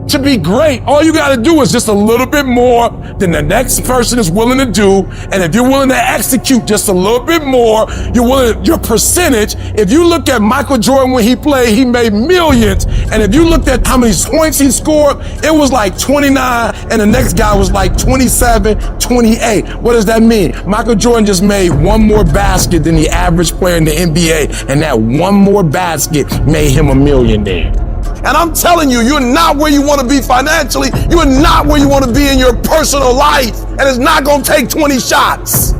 To be great, all you gotta do is just a little bit more than the next person is willing to do. And if you're willing to execute just a little bit more, your percentage, if you look at Michael Jordan when he played, he made millions. And if you looked at how many points he scored, it was like 29, and the next guy was like 27, 28. What does that mean? Michael Jordan just made one more basket than the average player in the NBA, and that one more basket made him a millionaire. And I'm telling you, you're not where you want to be financially. You're not where you want to be in your personal life. And it's not going to take 20 shots.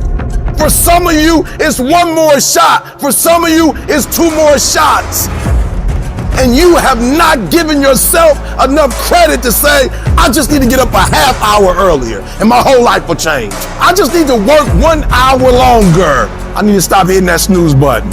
For some of you, it's one more shot. For some of you, it's two more shots. And you have not given yourself enough credit to say, I just need to get up a half hour earlier and my whole life will change. I just need to work 1 hour longer. I need to stop hitting that snooze button.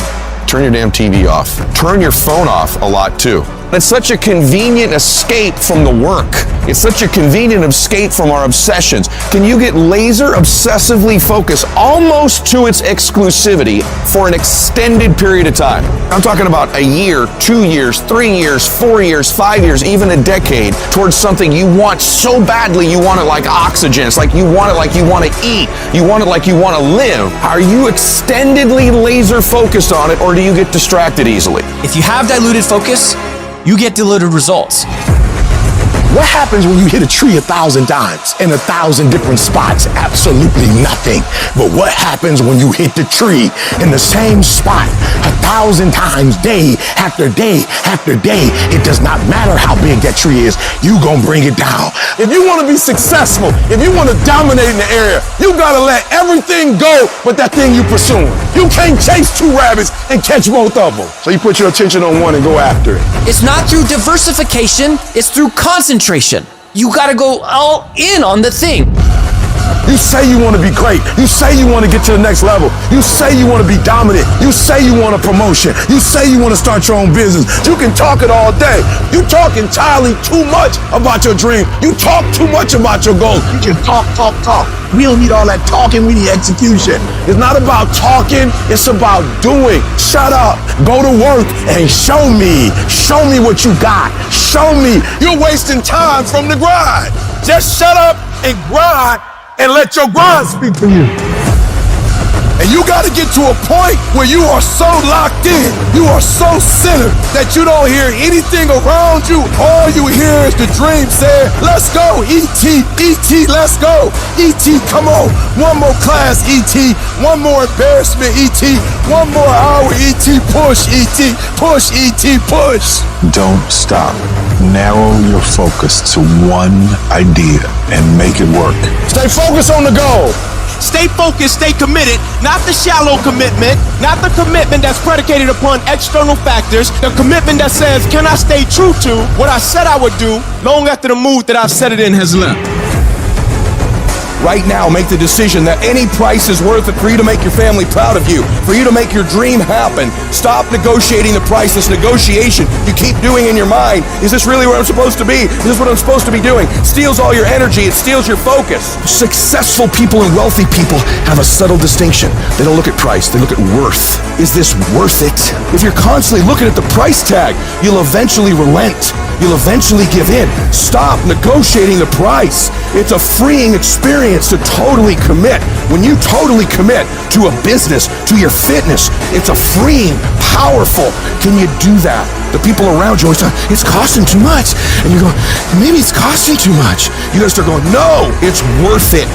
Turn your damn TV off. Turn your phone off a lot too. It's such a convenient escape from the work. It's such a convenient escape from our obsessions. Can you get laser obsessively focused almost to its exclusivity for an extended period of time? I'm talking about a year, 2 years, 3 years, 4 years, 5 years, even a decade towards something you want so badly you want it like oxygen. It's like you want it like you want to eat. You want it like you want to live. Are you extendedly laser focused on it, or do you get distracted easily? If you have diluted focus, you get diluted results. What happens when you hit a tree 1,000 times in 1,000 different spots? Absolutely nothing. But what happens when you hit the tree in the same spot 1,000 times, day after day after day? It does not matter how big that tree is, you gonna bring it down. If you wanna be successful, if you wanna dominate in the area, you gotta let everything go but that thing you pursuing. You can't chase two rabbits and catch both of them. So you put your attention on one and go after it. It's not through diversification, it's through concentration. You gotta go all in on the thing. You say you want to be great. You say you want to get to the next level. You say you want to be dominant. You say you want a promotion. You say you want to start your own business. You can talk it all day. You talk entirely too much about your dream. You talk too much about your goals. You just talk. We don't need all that talking. We need execution. It's not about talking. It's about doing. Shut up. Go to work and show me. Show me what you got. Show me. You're wasting time from the grind. Just shut up and grind and let your grind speak for you. And you gotta get to a point where you are so locked in, you are so centered that you don't hear anything around you. All you hear is the dream saying, let's go, E.T., E.T., let's go. E.T., come on. One more class, E.T. One more embarrassment, E.T. One more hour, E.T. Push, E.T. Push, E.T. Push. Don't stop. Narrow your focus to one idea and make it work. Stay focused on the goal. Stay focused, stay committed, not the shallow commitment, not the commitment that's predicated upon external factors, the commitment that says, can I stay true to what I said I would do long after the mood that I've set it in has left? Right now, make the decision that any price is worth it for you to make your family proud of you, for you to make your dream happen. Stop negotiating the price. This negotiation you keep doing in your mind. Is this really where I'm supposed to be? Is this what I'm supposed to be doing? Steals all your energy. It steals your focus. Successful people and wealthy people have a subtle distinction. They don't look at price. They look at worth. Is this worth it? If you're constantly looking at the price tag, you'll eventually relent. You'll eventually give in. Stop negotiating the price. It's a freeing experience to totally commit. When you totally commit to a business, to your fitness, it's a freeing, powerful. Can you do that? The people around you always say, it's costing too much. And you go, maybe it's costing too much. You gotta start going, no, it's worth it.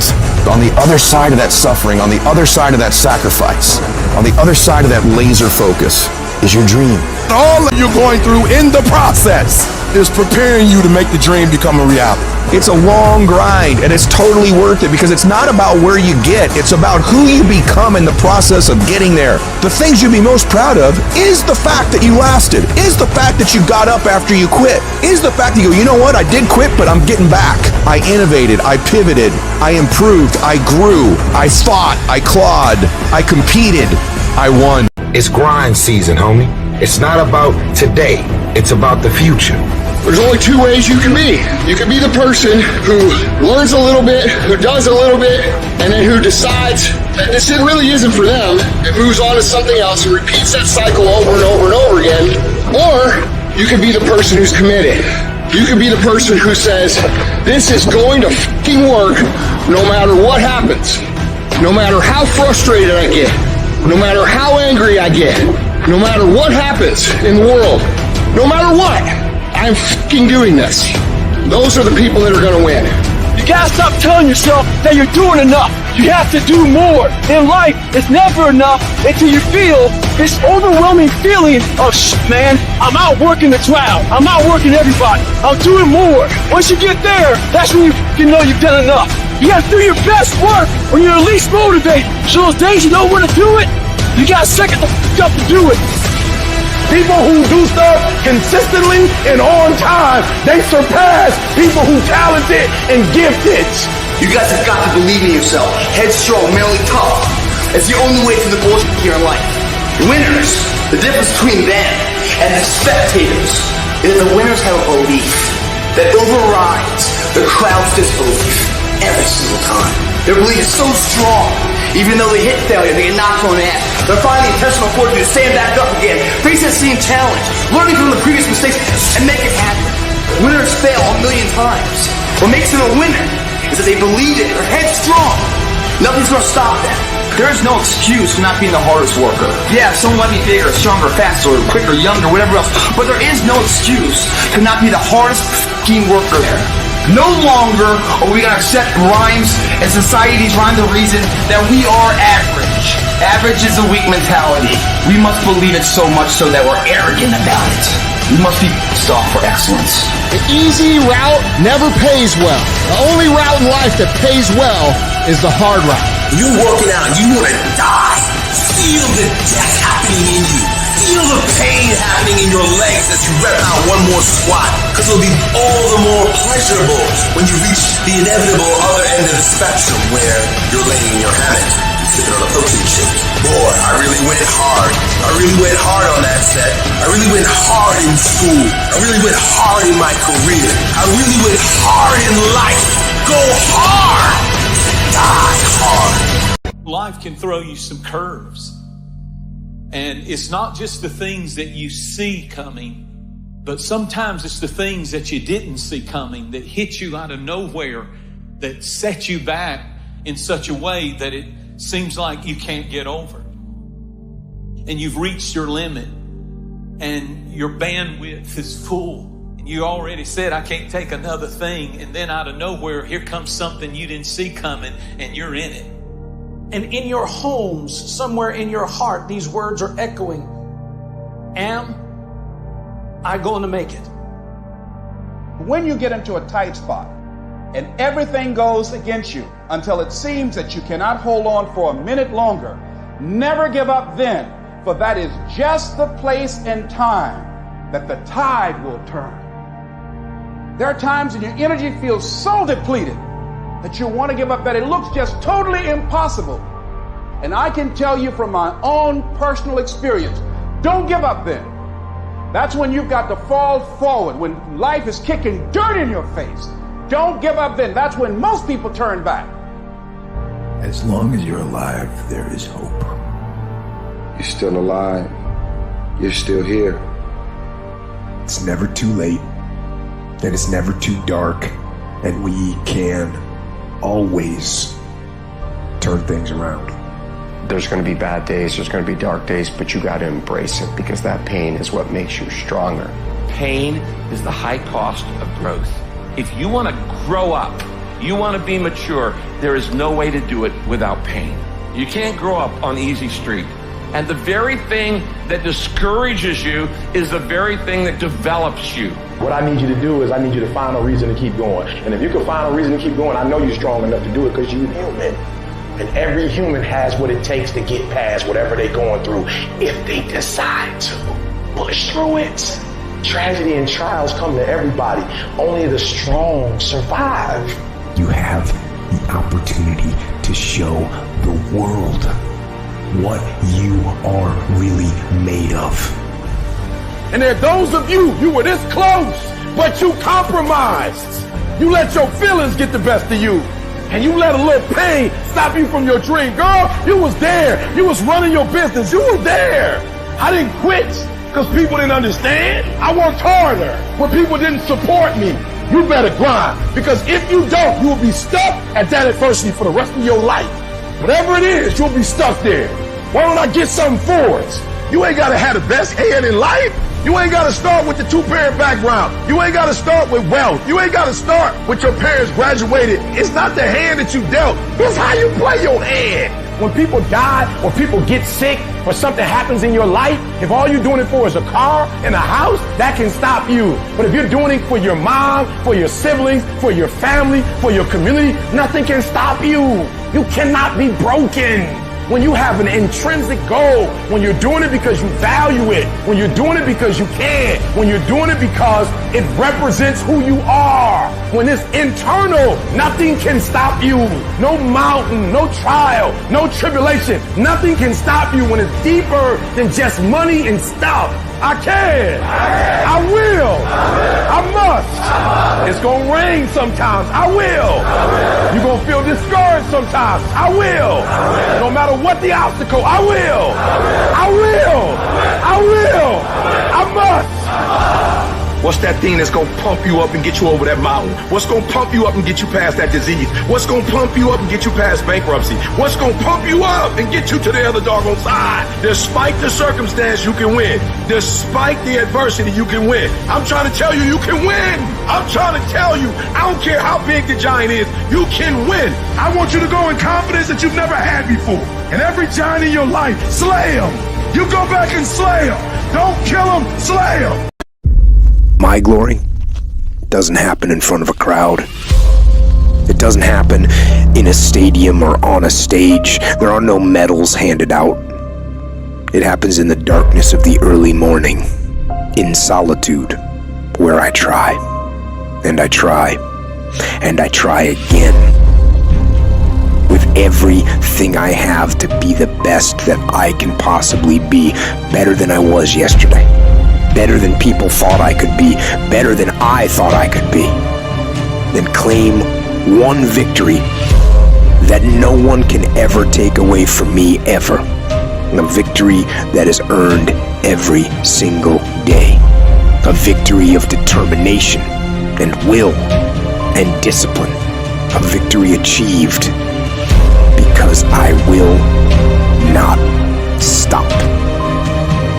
On the other side of that suffering, on the other side of that sacrifice, on the other side of that laser focus is your dream. All that you're going through in the process is preparing you to make the dream become a reality. It's a long grind, and it's totally worth it because it's not about where you get, it's about who you become in the process of getting there. The things you'd be most proud of is the fact that you lasted, is the fact that you got up after you quit, is the fact that you go, you know what, I did quit, but I'm getting back. I innovated, I pivoted, I improved, I grew, I fought, I clawed, I competed, I won. It's grind season, homie. It's not about today, it's about the future. There's only two ways you can be. You can be the person who learns a little bit, who does a little bit, and then who decides that this shit really isn't for them and moves on to something else and repeats that cycle over and over and over again. Or you can be the person who's committed, You can be the person who says, this is going to fucking work no matter what happens. No matter how frustrated I get. No matter how angry I get. No matter what happens in the world. No matter what, I'm fucking doing this. Those are the people that are gonna win. You gotta stop telling yourself that you're doing enough. You have to do more. In life, it's never enough until you feel this overwhelming feeling of man, I'm outworking the crowd. I'm outworking everybody. I'm doing more. Once you get there, that's when you know you've done enough. You gotta do your best work when you're least motivated. So those days you know when to do it, you gotta second the up to do it. People who do stuff consistently and on time, they surpass people who talented and gifted. You guys have got to believe in yourself. Headstrong, mentally tough. It's the only way through the bullshit here in life. Winners, the difference between them and the spectators is that the winners have a belief that overrides the crowd's disbelief every single time. Their belief is so strong, even though they hit failure, they get knocked on the ass. They're finding intentional fortitude to stand back up again, face that same challenge, learning from the previous mistakes, and make it happen. Winners fail a million times. What makes them a winner is that they believe it, they're headstrong. Nothing's gonna stop them. There is no excuse for not being the hardest worker. Yeah, someone might be bigger, stronger, faster, quicker, younger, whatever else, but there is no excuse to not be the hardest f***ing worker there. No longer are we going to accept rhymes and society's rhyme the reason that we are average. Average is a weak mentality. We must believe it so much so that we're arrogant about it. We must be pissed off for excellence. The easy route never pays well. The only route in life that pays well is the hard route. You're working out and you want to die. Feel the death happening in you. Feel the pain happening in your legs as you rep out one more squat, because it'll be all the more pleasurable when you reach the inevitable other end of the spectrum where you're laying in your hammock, sipping on a protein shake. Boy, I really went hard. I really went hard on that set. I really went hard in school. I really went hard in my career. I really went hard in life. Go hard. Die hard. Life can throw you some curves. And it's not just the things that you see coming, but sometimes it's the things that you didn't see coming that hit you out of nowhere, that set you back in such a way that it seems like you can't get over. And you've reached your limit and your bandwidth is full. And you already said, I can't take another thing. And then out of nowhere, here comes something you didn't see coming and you're in it. And in your homes, somewhere in your heart, these words are echoing. Am I going to make it? When you get into a tight spot and everything goes against you until it seems that you cannot hold on for a minute longer, never give up then, for that is just the place and time that the tide will turn. There are times when your energy feels so depleted that you want to give up, that it looks just totally impossible. And I can tell you from my own personal experience, don't give up then. That's when you've got to fall forward, when life is kicking dirt in your face. Don't give up then. That's when most people turn back. As long as you're alive, there is hope. You're still alive. You're still here. It's never too late, and it's never too dark, and we can always turn things around. There's going to be bad days, there's going to be dark days, but you got to embrace it, because that pain is what makes you stronger. Pain is the high cost of growth. If you want to grow up, you want to be mature, there is no way to do it without pain. You can't grow up on easy street. And the very thing that discourages you is the very thing that develops you. What I need you to do is I need you to find a reason to keep going. And if you can find a reason to keep going, I know you're strong enough to do it, because you're human. And every human has what it takes to get past whatever they're going through if they decide to push through it. Tragedy and trials come to everybody. Only the strong survive. You have the opportunity to show the world what you are really made of. And there are those of you were this close, but you compromised. You let your feelings get the best of you. And you let a little pain stop you from your dream. Girl, you was there. You was running your business. You were there. I didn't quit. because people didn't understand. I worked harder when people didn't support me. You better grind, because if you don't, you will be stuck at that adversity for the rest of your life. Whatever it is, you'll be stuck there. Why don't I get something for us? You ain't gotta have the best head in life. You ain't gotta start with the two-parent background. You ain't gotta start with wealth. You ain't gotta start with your parents graduated. It's not the hand that you dealt. It's how you play your hand. When people die or people get sick or something happens in your life, if all you're doing it for is a car and a house, that can stop you. But if you're doing it for your mom, for your siblings, for your family, for your community, nothing can stop you. You cannot be broken. When you have an intrinsic goal, when you're doing it because you value it, when you're doing it because you can, when you're doing it because it represents who you are, when it's internal, nothing can stop you. No mountain, no trial, no tribulation, nothing can stop you when it's deeper than just money and stuff. I can. I will. I must. It's going to rain sometimes. I will. You're going to feel discouraged sometimes. I will. No matter what the obstacle, I will. I will. I will. I must. What's that thing that's gonna pump you up and get you over that mountain? What's gonna pump you up and get you past that disease? What's gonna pump you up and get you past bankruptcy? What's gonna pump you up and get you to the other doggone side? Despite the circumstance, you can win. Despite the adversity, you can win. I'm trying to tell you, you can win. I'm trying to tell you, I don't care how big the giant is, you can win. I want you to go in confidence that you've never had before. And every giant in your life, slay him. You go back and slay him. Don't kill him, slay him. My glory doesn't happen in front of a crowd. It doesn't happen in a stadium or on a stage. There are no medals handed out. It happens in the darkness of the early morning, in solitude, where I try, and I try, and I try again, with everything I have to be the best that I can possibly be, better than I was yesterday. Better than people thought I could be, better than I thought I could be. Then claim one victory that no one can ever take away from me ever. A victory that is earned every single day. A victory of determination and will and discipline. A victory achieved because I will not stop.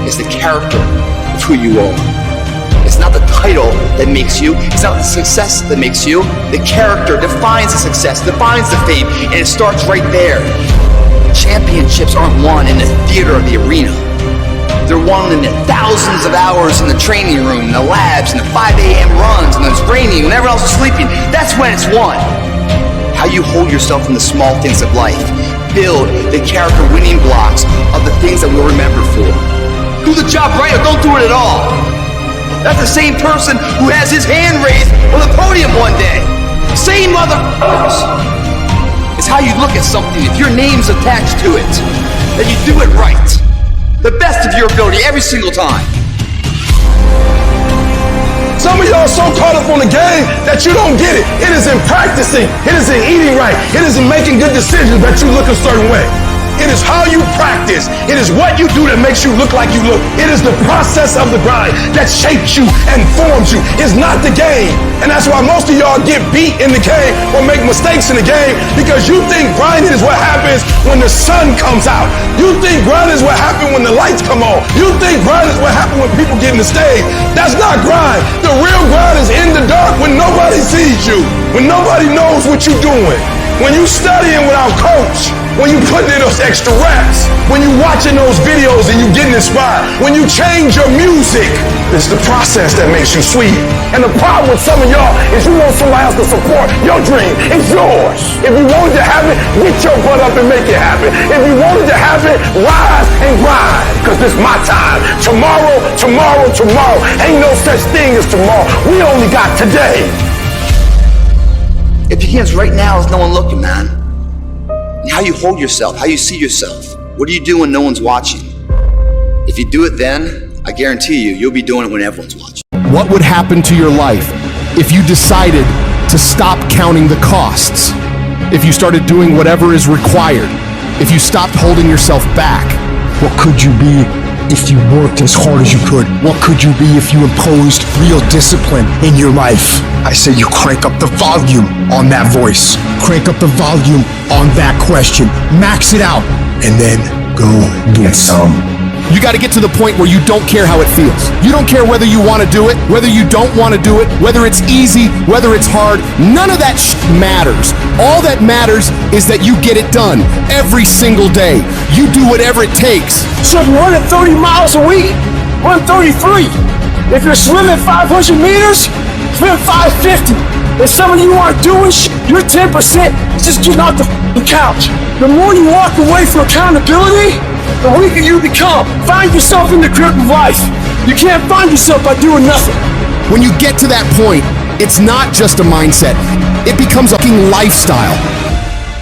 It's the character of who you are. It's not the title that makes you. It's not the success that makes you. The character defines the success, defines the fame, and it starts right there. Championships aren't won in the theater or the arena. They're won in the thousands of hours in the training room, in the labs, in the 5 a.m. runs, and it's raining, when everyone else is sleeping. That's when it's won. How you hold yourself in the small things of life. Build the character winning blocks of the things that we'll remember for. Do the job right or don't do it at all. That's the same person who has his hand raised on the podium one day. Same motherfuckers. It's how you look at something. If your name's attached to it, then you do it right. The best of your ability every single time. Some of y'all so caught up on the game that you don't get it. It is in practicing. It is in eating right. It is in making good decisions that you look a certain way. It is how you practice. It is what you do that makes you look like you look. It is the process of the grind that shapes you and forms you. It's not the game. And that's why most of y'all get beat in the game or make mistakes in the game, because you think grinding is what happens when the sun comes out. You think grinding is what happens when the lights come on. You think grinding is what happens when people get in the stage. That's not grind. The real grind is in the dark when nobody sees you, when nobody knows what you're doing. When you studying without coach, when you putting in those extra reps, when you watching those videos and you getting inspired, when you change your music, it's the process that makes you sweet. And the problem with some of y'all is you want somebody else to support your dream. It's yours. If you wanted to have it, get your butt up and make it happen. If you wanted to have it, rise and grind, because this is my time. Tomorrow, tomorrow, tomorrow. Ain't no such thing as tomorrow. We only got today. It begins right now with no one looking, man. And how you hold yourself, how you see yourself. What do you do when no one's watching? If you do it then, I guarantee you, you'll be doing it when everyone's watching. What would happen to your life if you decided to stop counting the costs? If you started doing whatever is required? If you stopped holding yourself back? What could you be if you worked as hard as you could? What could you be if you imposed real discipline in your life? I say you crank up the volume on that voice. Crank up the volume on that question. Max it out. And then go get some. You got to get to the point where you don't care how it feels. You don't care whether you want to do it, whether you don't want to do it, whether it's easy, whether it's hard. None of that matters. All that matters is that you get it done every single day. You do whatever it takes. So if you're running 30 miles a week, run 33. If you're swimming 500 meters, swim 550. If some of you aren't doing you're 10% just getting off the couch. The more you walk away from accountability, the weaker you become. Find yourself in the grip of life. You can't find yourself by doing nothing. When you get to that point, it's not just a mindset. It becomes a fucking lifestyle.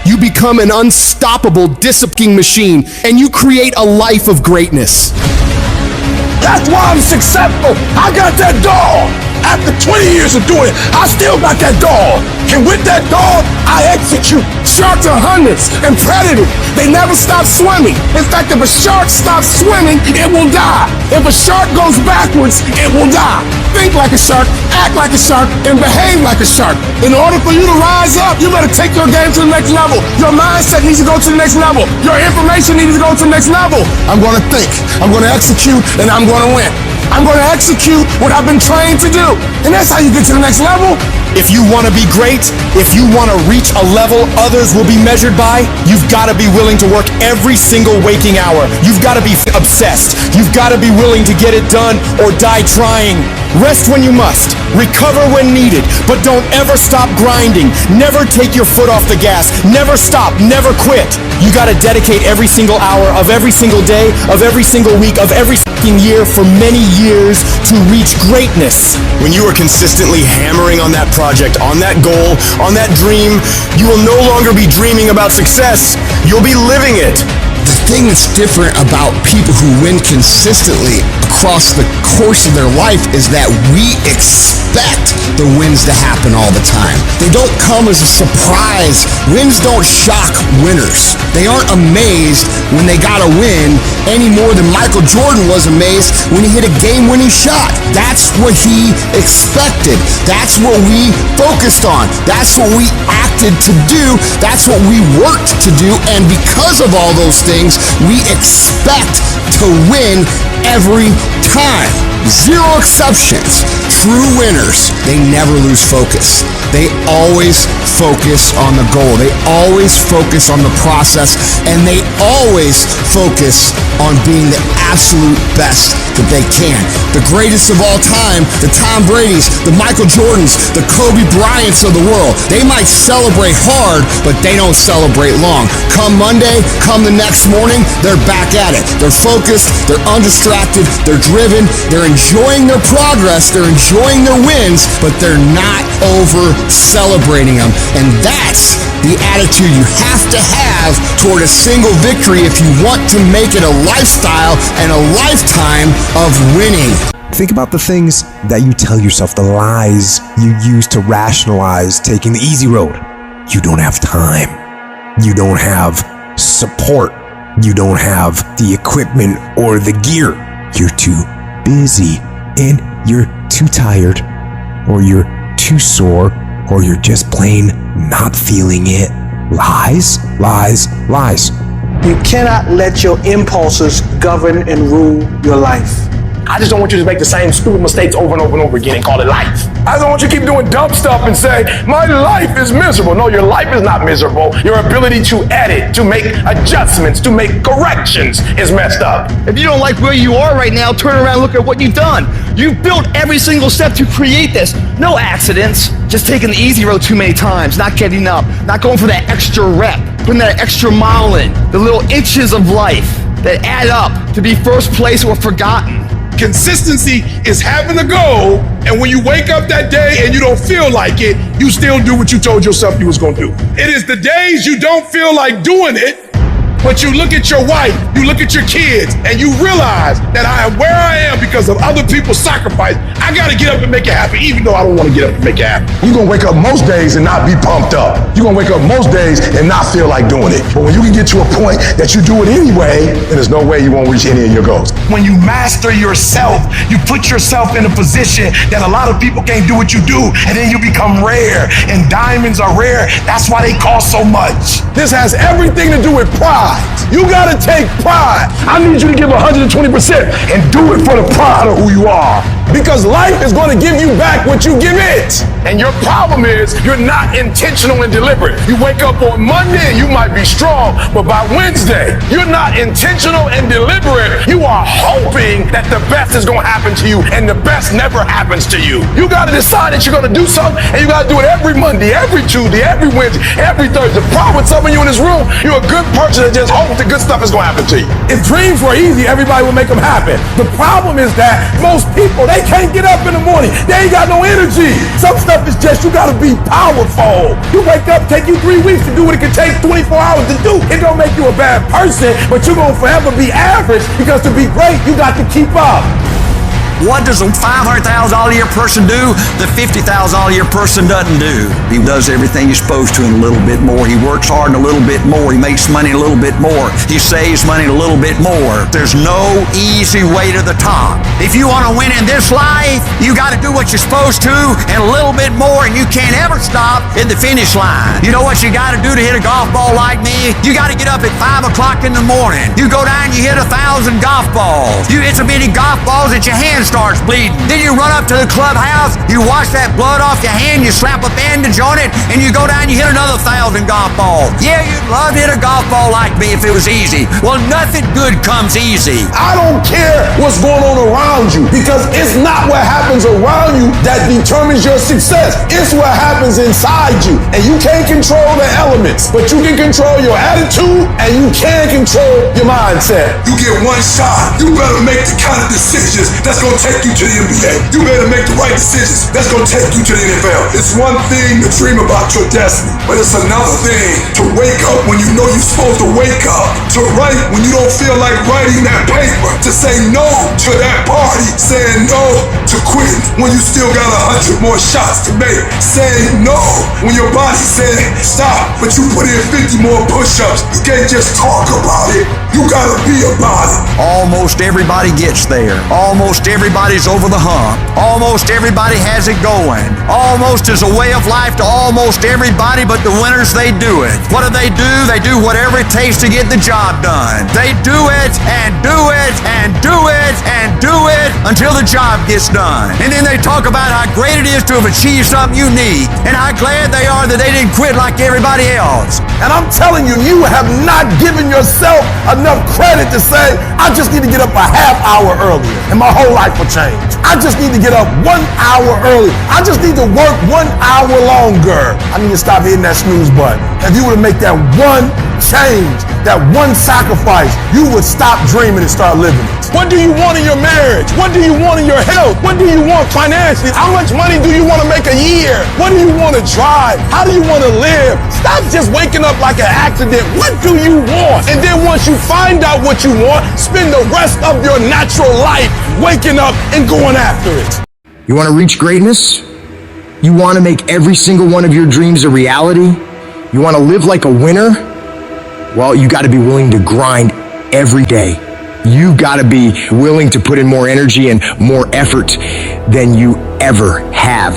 You become an unstoppable disciplining machine, and you create a life of greatness. That's why I'm successful. I got that dog. After 20 years of doing it, I still got that dog. And with that dog, I execute. Sharks are hunters and predators. They never stop swimming. In fact, if a shark stops swimming, it will die. If a shark goes backwards, it will die. Think like a shark, act like a shark, and behave like a shark. In order for you to rise up, you better take your game to the next level. Your mindset needs to go to the next level. Your information needs to go to the next level. I'm going to think, I'm going to execute, and I'm going to win. I'm going to execute what I've been trained to do. And that's how you get to the next level. If you want to be great, if you want to reach a level others will be measured by, you've got to be willing to work every single waking hour. You've got to be obsessed. You've got to be willing to get it done or die trying. Rest when you must. Recover when needed. But don't ever stop grinding. Never take your foot off the gas. Never stop. Never quit. You got to dedicate every single hour of every single day, of every single week, of every year for many years to reach greatness. When you are consistently hammering on that project, on that goal, on that dream, you will no longer be dreaming about success. You'll be living it. The thing that's different about people who win consistently across the course of their life is that we expect the wins to happen all the time. They don't come as a surprise. Wins don't shock winners. They aren't amazed when they got a win any more than Michael Jordan was amazed when he hit a game-winning shot. That's what he expected. That's what we focused on. That's what we acted to do. That's what we worked to do. And because of all those things, we expect to win every time. Zero exceptions. True winners, they never lose focus. They always focus on the goal. They always focus on the process, and they always focus on being the absolute best that they can. The greatest of all time, the Tom Brady's, the Michael Jordans, the Kobe Bryants of the world. They might celebrate hard, but they don't celebrate long. Come Monday, come the next morning, they're back at it. They're focused, they're undistracted, they're driven, they're enjoying their progress, they're enjoying their wins, but they're not over celebrating them. And that's the attitude you have to have toward a single victory if you want to make it a lifestyle and a lifetime of winning. Think about the things that you tell yourself, the lies you use to rationalize taking the easy road. You don't have time. You don't have support. You don't have the equipment or the gear. You're too busy, and you're too tired, or you're too sore, or you're just plain not feeling it. Lies, lies, lies. You cannot let your impulses govern and rule your life. I just don't want you to make the same stupid mistakes over and over and over again and call it life. I don't want you to keep doing dumb stuff and say, my life is miserable. No, your life is not miserable. Your ability to edit, to make adjustments, to make corrections is messed up. If you don't like where you are right now, turn around and look at what you've done. You've built every single step to create this. No accidents, just taking the easy road too many times, not getting up, not going for that extra rep, putting that extra mile in, the little inches of life that add up to be first place or forgotten. Consistency is having a goal, and when you wake up that day and you don't feel like it, you still do what you told yourself you was gonna do. It is the days you don't feel like doing it But you look at your wife, you look at your kids, and you realize that I am where I am because of other people's sacrifice. I gotta get up and make it happen, even though I don't want to get up and make it happen. You're gonna wake up most days and not be pumped up. You're gonna wake up most days and not feel like doing it. But when you can get to a point that you do it anyway, then there's no way you won't reach any of your goals. When you master yourself, you put yourself in a position that a lot of people can't do what you do, and then you become rare. And diamonds are rare. That's why they cost so much. This has everything to do with pride. You gotta take pride. I need you to give 120% and do it for the pride of who you are. Because life is gonna give you back what you give it. And your problem is you're not intentional and deliberate. You wake up on Monday and you might be strong, but by Wednesday, you're not intentional and deliberate. You are hoping that the best is gonna happen to you, and the best never happens to you. You gotta decide that you're gonna do something, and you gotta do it every Monday, every Tuesday, every Wednesday, every Thursday. The problem with some of you in this room, you're a good person that just hopes that good stuff is gonna happen to you. If dreams were easy, everybody would make them happen. The problem is that most people, they can't get up in the morning. They ain't got no energy. Some stuff is just, you gotta be powerful. You wake up, take you 3 weeks to do what it can take 24 hours to do. It don't make you a bad person, but you're gonna forever be average, because to be great, you got to keep up. What does a $500,000 a year person do that $50,000 a year person doesn't do? He does everything he's supposed to and a little bit more. He works hard and a little bit more. He makes money a little bit more. He saves money a little bit more. There's no easy way to the top. If you want to win in this life, you got to do what you're supposed to and a little bit more, and you can't ever stop at the finish line. You know what you got to do to hit a golf ball like me? You got to get up at 5 o'clock in the morning. You go down and you hit 1,000 golf balls. You hit so many golf balls that your hands starts bleeding. Then you run up to the clubhouse, you wash that blood off your hand, you slap a bandage on it, and you go down and you hit another 1,000 golf balls. Yeah, you'd love to hit a golf ball like me if it was easy. Well, nothing good comes easy. I don't care what's going on around you, because it's not what happens around you that determines your success. It's what happens inside you. And you can't control the elements, but you can control your attitude and you can control your mindset. You get one shot. You better make the kind of decisions that's gonna take you to the NBA. You better make the right decisions that's gonna take you to the NFL. It's one thing to dream about your destiny, but it's another thing to wake up when you know you're supposed to wake up, to write when you don't feel like writing that paper, to say no to that party, saying no to quitting when you still got 100 more shots to make, saying no when your body said stop, but you put in 50 more push-ups. You can't just talk about it, you gotta be about it. Almost everybody gets there. Almost everybody's over the hump. Almost everybody has it going. Almost is a way of life to almost everybody, but the winners, they do it. What do? They do whatever it takes to get the job done. They do it and do it and do it and do it until the job gets done. And then they talk about how great it is to have achieved something unique and how glad they are that they didn't quit like everybody else. And I'm telling you, you have not given yourself enough credit to say, I just need to get up a half hour earlier and my whole life will change. I just need to get up 1 hour early. I just need to work 1 hour longer. I need to stop hitting that snooze button. If you were to make that one change, that one sacrifice, you would stop dreaming and start living it. What do you want in your marriage? What do you want in your health? What do you want financially? How much money do you want to make a year? What do you want to drive? How do you want to live? Stop just waking up like an accident. What do you want? And then once you find out what you want, spend the rest of your natural life waking up and going after it. You want to reach greatness? You want to make every single one of your dreams a reality? You want to live like a winner? Well, you got to be willing to grind every day. You got to be willing to put in more energy and more effort than you ever have.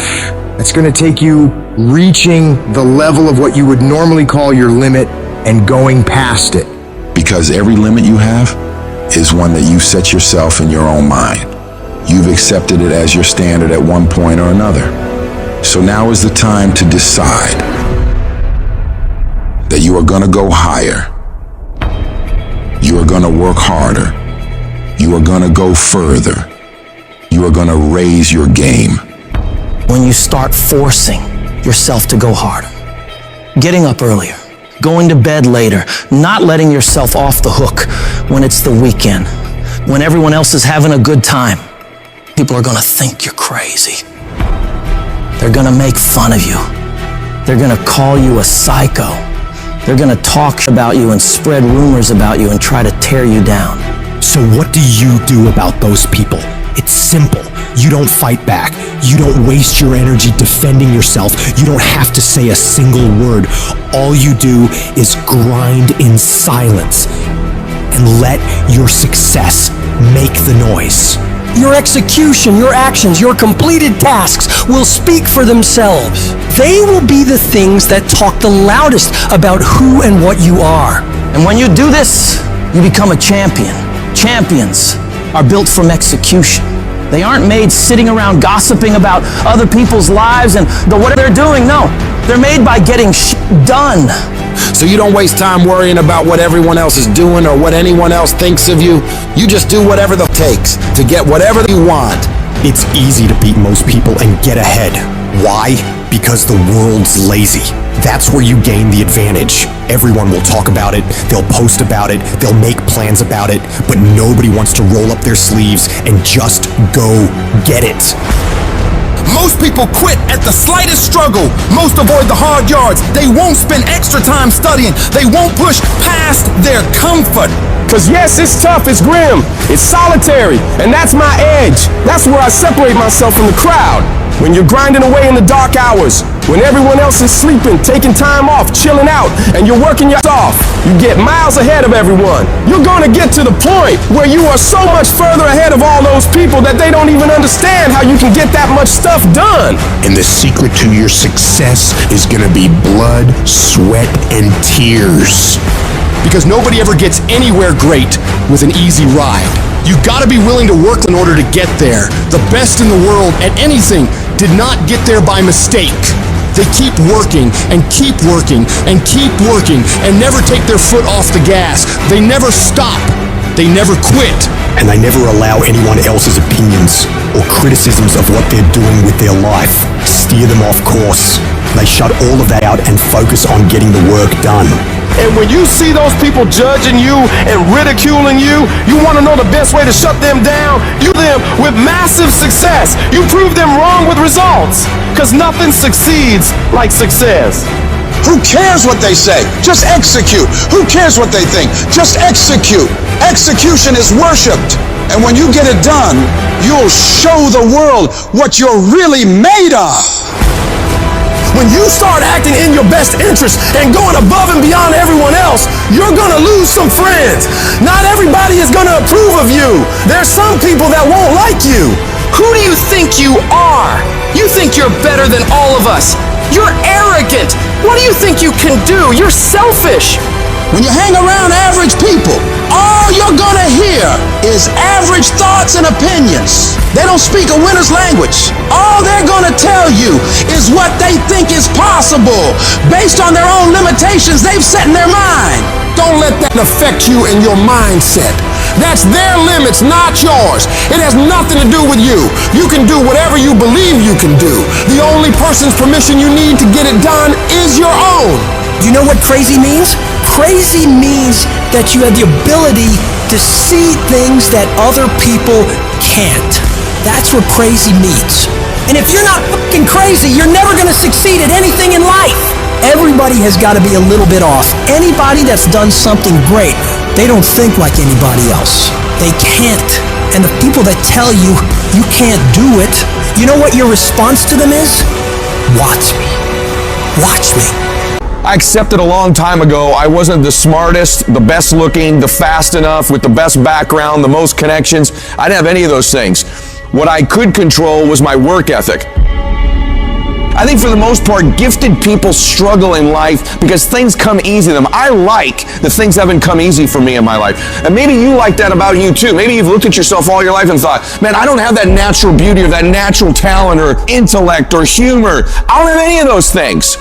That's going to take you reaching the level of what you would normally call your limit and going past it. Because every limit you have is one that you set yourself in your own mind. You've accepted it as your standard at one point or another. So now is the time to decide that you are going to go higher. You are going to work harder. You are going to go further. You are going to raise your game. When you start forcing yourself to go harder, getting up earlier, going to bed later, not letting yourself off the hook when it's the weekend, when everyone else is having a good time, people are going to think you're crazy. They're going to make fun of you. They're going to call you a psycho. They're gonna talk about you and spread rumors about you and try to tear you down. So what do you do about those people? It's simple. You don't fight back. You don't waste your energy defending yourself. You don't have to say a single word. All you do is grind in silence and let your success make the noise. Your execution, your actions, your completed tasks will speak for themselves. They will be the things that talk the loudest about who and what you are. And when you do this, you become a champion. Champions are built from execution. They aren't made sitting around gossiping about other people's lives and what they're doing. No, they're made by getting shit done. So you don't waste time worrying about what everyone else is doing or what anyone else thinks of you. You just do whatever it takes to get whatever you want. It's easy to beat most people and get ahead. Why? Because the world's lazy. That's where you gain the advantage. Everyone will talk about it, they'll post about it, they'll make plans about it, but nobody wants to roll up their sleeves and just go get it. Most people quit at the slightest struggle. Most avoid the hard yards. They won't spend extra time studying. They won't push past their comfort. Cause yes, it's tough, it's grim, it's solitary, and that's my edge. That's where I separate myself from the crowd. When you're grinding away in the dark hours, when everyone else is sleeping, taking time off, chilling out, and you're working your ass off, you get miles ahead of everyone. You're gonna get to the point where you are so much further ahead of all those people that they don't even understand how you can get that much stuff done. And the secret to your success is gonna be blood, sweat, and tears. Because nobody ever gets anywhere great with an easy ride. You gotta be willing to work in order to get there. The best in the world at anything did not get there by mistake. They keep working and keep working and keep working and never take their foot off the gas. They never stop. They never quit. And they never allow anyone else's opinions or criticisms of what they're doing with their life steer them off course. They shut all of that out and focus on getting the work done. And when you see those people judging you and ridiculing you, you want to know the best way to shut them down? You them with massive success. You prove them wrong with results. Because nothing succeeds like success. Who cares what they say? Just execute. Who cares what they think? Just execute. Execution is worshipped. And when you get it done, you'll show the world what you're really made of. When you start acting in your best interest and going above and beyond everyone else, you're gonna lose some friends. Not everybody is gonna approve of you. There's some people that won't like you. Who do you think you are? You think you're better than all of us. You're arrogant. What do you think you can do? You're selfish. When you hang around average people, all you're gonna hear is average thoughts and opinions. They don't speak a winner's language. All they're gonna tell you is what they think is possible based on their own limitations they've set in their mind. Don't let that affect you and your mindset. That's their limits, not yours. It has nothing to do with you. You can do whatever you believe you can do. The only person's permission you need to get it done is your own. Do you know what crazy means? Crazy means that you have the ability to see things that other people can't. That's what crazy means. And if you're not fucking crazy, you're never gonna succeed at anything in life. Everybody has got to be a little bit off. Anybody that's done something great, they don't think like anybody else. They can't. And the people that tell you you can't do it, you know what your response to them is? Watch me. Watch me. I accepted a long time ago I wasn't the smartest, the best looking, the fast enough, with the best background, the most connections. I didn't have any of those things. What I could control was my work ethic. I think for the most part, gifted people struggle in life because things come easy to them. I like that things haven't come easy for me in my life. And maybe you like that about you too. Maybe you've looked at yourself all your life and thought, man, I don't have that natural beauty or that natural talent or intellect or humor. I don't have any of those things.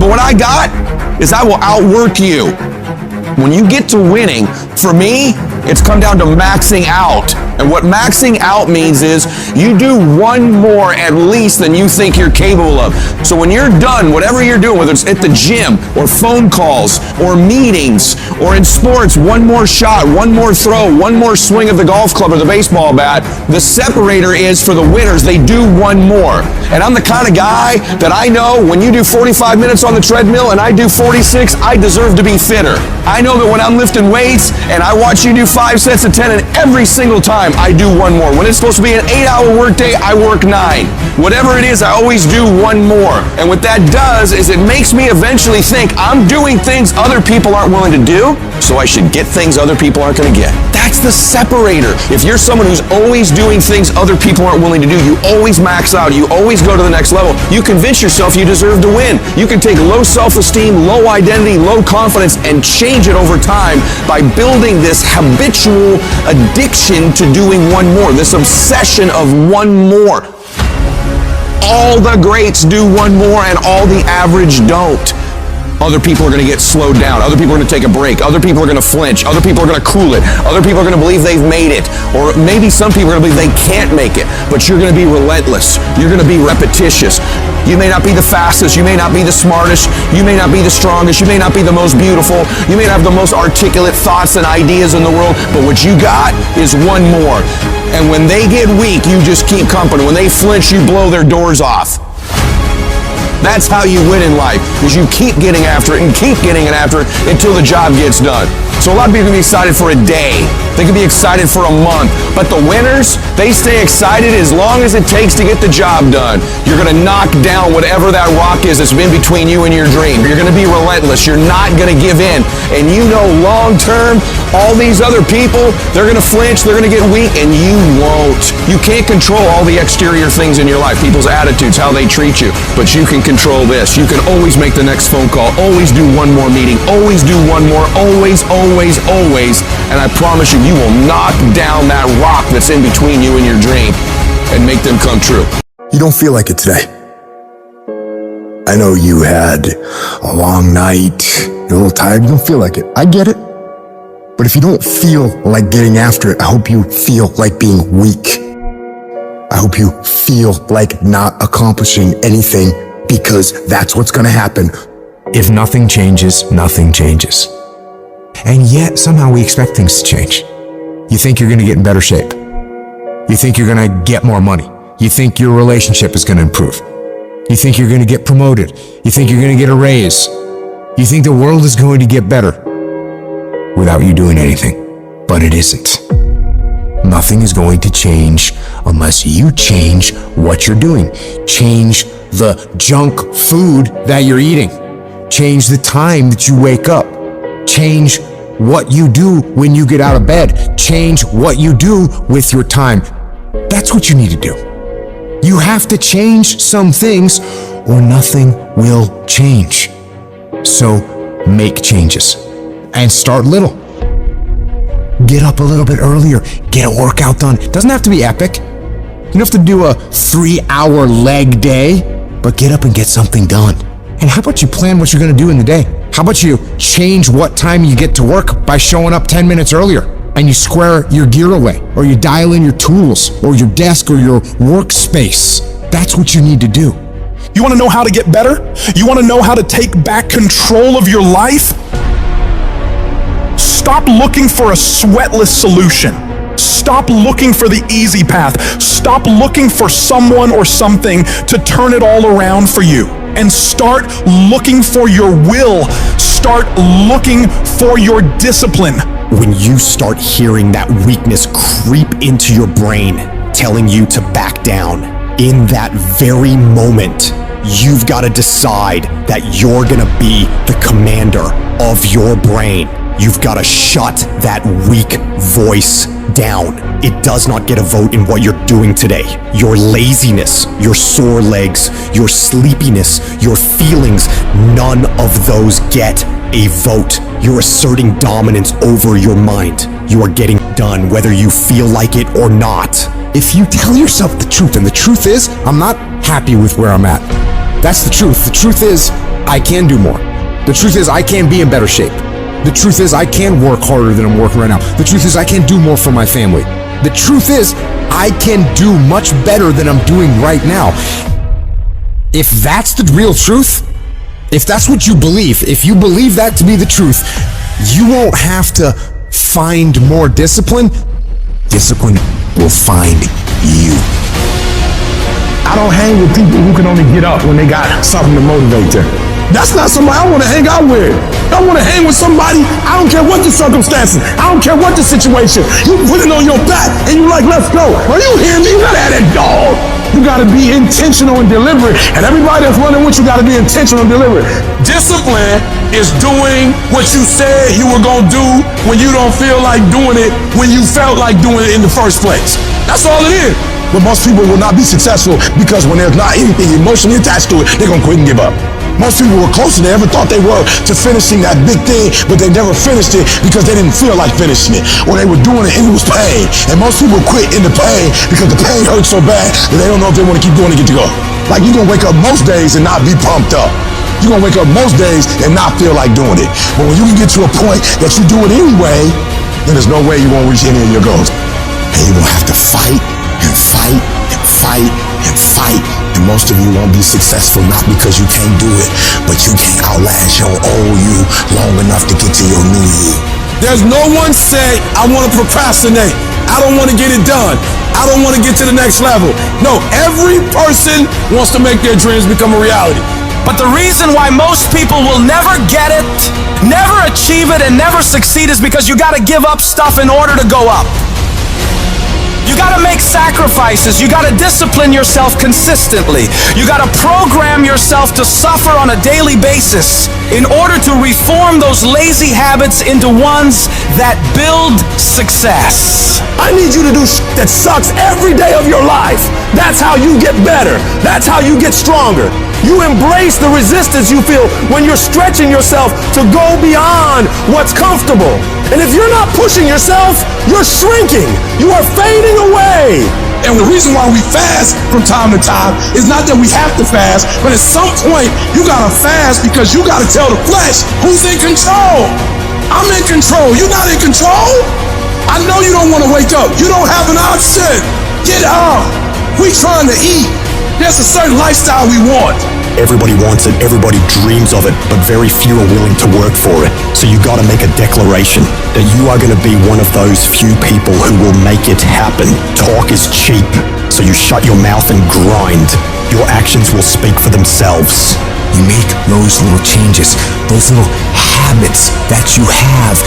But what I got is I will outwork you. When you get to winning, for me, it's come down to maxing out. And what maxing out means is you do one more at least than you think you're capable of. So when you're done, whatever you're doing, whether it's at the gym or phone calls or meetings or in sports, one more shot, one more throw, one more swing of the golf club or the baseball bat, the separator is for the winners, they do one more. And I'm the kind of guy that I know when you do 45 minutes on the treadmill and I do 46, I deserve to be fitter. I know that when I'm lifting weights and I watch you do 5 sets of 10 and every single time I do one more. When it's supposed to be an 8-hour workday, I work 9. Whatever it is, I always do one more. And what that does is it makes me eventually think I'm doing things other people aren't willing to do, so I should get things other people aren't going to get. That's the separator. If you're someone who's always doing things other people aren't willing to do, you always max out, you always go to the next level, you convince yourself you deserve to win. You can take low self-esteem, low identity, low confidence, and change it over time by building this habitual addiction to doing one more, this obsession of one more. All the greats do one more and all the average don't. Other people are going to get slowed down. Other people are going to take a break. Other people are going to flinch. Other people are going to cool it. Other people are going to believe they've made it. Or maybe some people are going to believe they can't make it. But you're going to be relentless. You're going to be repetitious. You may not be the fastest. You may not be the smartest. You may not be the strongest. You may not be the most beautiful. You may not have the most articulate thoughts and ideas in the world. But what you got is one more. And when they get weak, you just keep company. When they flinch, you blow their doors off. That's how you win in life, is you keep getting after it and keep getting it after it until the job gets done. So a lot of people can be excited for a day. They can be excited for a month. But the winners, they stay excited as long as it takes to get the job done. You're going to knock down whatever that rock is that's been between you and your dream. You're going to be relentless. You're not going to give in. And you know long term, all these other people, they're going to flinch, they're going to get weak, and you won't. You can't control all the exterior things in your life, people's attitudes, how they treat you. But you can control this. You can always make the next phone call, always do one more meeting, always do one more, always, always, always. And I promise you, you will knock down that rock that's in between you and your dream and make them come true. You don't feel like it today. I know you had a long night, you're a little tired, you don't feel like it. I get it. But if you don't feel like getting after it, I hope you feel like being weak. I hope you feel like not accomplishing anything, because that's what's gonna happen. If nothing changes, nothing changes. And yet, somehow we expect things to change. You think you're gonna get in better shape. You think you're gonna get more money. You think your relationship is gonna improve. You think you're gonna get promoted. You think you're gonna get a raise. You think the world is going to get better without you doing anything. But it isn't. Nothing is going to change unless you change what you're doing. Change the junk food that you're eating. Change the time that you wake up. Change what you do when you get out of bed. Change what you do with your time. That's what you need to do. You have to change some things or nothing will change. So make changes and start little. Get up a little bit earlier. Get a workout done. It doesn't have to be epic. You don't have to do a 3-hour leg day, but get up and get something done. And how about you plan what you're going to do in the day? How about you change what time you get to work by showing up 10 minutes earlier, and you square your gear away, or you dial in your tools, or your desk, or your workspace. That's what you need to do. You want to know how to get better? You want to know how to take back control of your life? Stop looking for a sweatless solution. Stop looking for the easy path. Stop looking for someone or something to turn it all around for you. And start looking for your will. Start looking for your discipline. When you start hearing that weakness creep into your brain, telling you to back down, in that very moment, you've got to decide that you're gonna be the commander of your brain. You've got to shut that weak voice down. It does not get a vote in what you're doing today. Your laziness, your sore legs, your sleepiness, your feelings, none of those get a vote. You're asserting dominance over your mind. You are getting done whether you feel like it or not. If you tell yourself the truth, and the truth is, I'm not happy with where I'm at. That's the truth. The truth is, I can do more. The truth is, I can be in better shape. The truth is, I can work harder than I'm working right now. The truth is, I can do more for my family. The truth is, I can do much better than I'm doing right now. If that's the real truth, if that's what you believe, if you believe that to be the truth, you won't have to find more discipline. Discipline will find you. I don't hang with people who can only get up when they got something to motivate them. That's not somebody I want to hang out with. I want to hang with somebody, I don't care what the circumstances, I don't care what the situation. You put it on your back and you like, let's go. Are you hearing me? You gotta have that dog. You gotta be intentional and deliberate. And everybody that's running with you gotta be intentional and deliberate. Discipline is doing what you said you were gonna do when you don't feel like doing it when you felt like doing it in the first place. That's all it is. But most people will not be successful because when there's not anything emotionally attached to it, they're gonna quit and give up. Most people were closer than they ever thought they were to finishing that big thing, but they never finished it because they didn't feel like finishing it, or they were doing it and it was pain. And most people quit in the pain because the pain hurts so bad that they don't know if they want to keep doing it to get to go. Like, you're gonna wake up most days and not be pumped up. You're gonna wake up most days and not feel like doing it. But when you can get to a point that you do it anyway, then there's no way you won't reach any of your goals. And you're gonna have to fight and fight and fight and fight. And most of you won't be successful not because you can't do it, but you can't outlast your old you long enough to get to your new you. There's no one say, I want to procrastinate. I don't want to get it done. I don't want to get to the next level. No, every person wants to make their dreams become a reality. But the reason why most people will never get it, never achieve it, and never succeed is because you gotta give up stuff in order to go up. You gotta make sacrifices. You gotta discipline yourself consistently. You gotta program yourself to suffer on a daily basis in order to reform those lazy habits into ones that build success. I need you to do that sucks every day of your life. That's how you get better. That's how you get stronger. You embrace the resistance you feel when you're stretching yourself to go beyond what's comfortable. And if you're not pushing yourself, you're shrinking. You are fading away. And the reason why we fast from time to time is not that we have to fast, but at some point you gotta fast because you gotta tell the flesh who's in control. I'm in control. You're not in control. I know you don't want to wake up. You don't have an option. Get up. We trying to eat. There's a certain lifestyle we want. Everybody wants it, everybody dreams of it, but very few are willing to work for it. So you gotta make a declaration that you are gonna be one of those few people who will make it happen. Talk is cheap, so you shut your mouth and grind. Your actions will speak for themselves. You make those little changes, those little habits that you have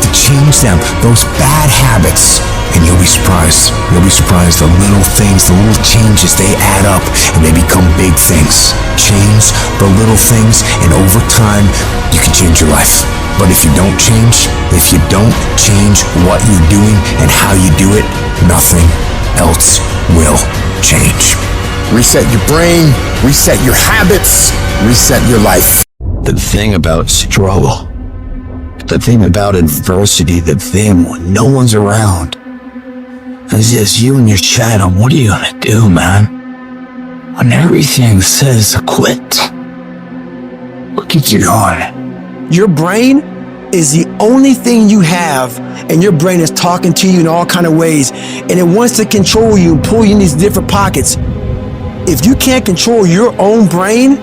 to change them, those bad habits. And you'll be surprised. You'll be surprised. The little things, the little changes, they add up and they become big things. Change the little things, and over time, you can change your life. But if you don't change what you're doing and how you do it, nothing else will change. Reset your brain, reset your habits, reset your life. The thing about struggle, the thing about adversity, the thing when no one's around, it's just you and your shadow. What are you gonna do, man? When everything says to quit, what keeps you going? Your brain is the only thing you have, and your brain is talking to you in all kind of ways, and it wants to control you and pull you in these different pockets. If you can't control your own brain,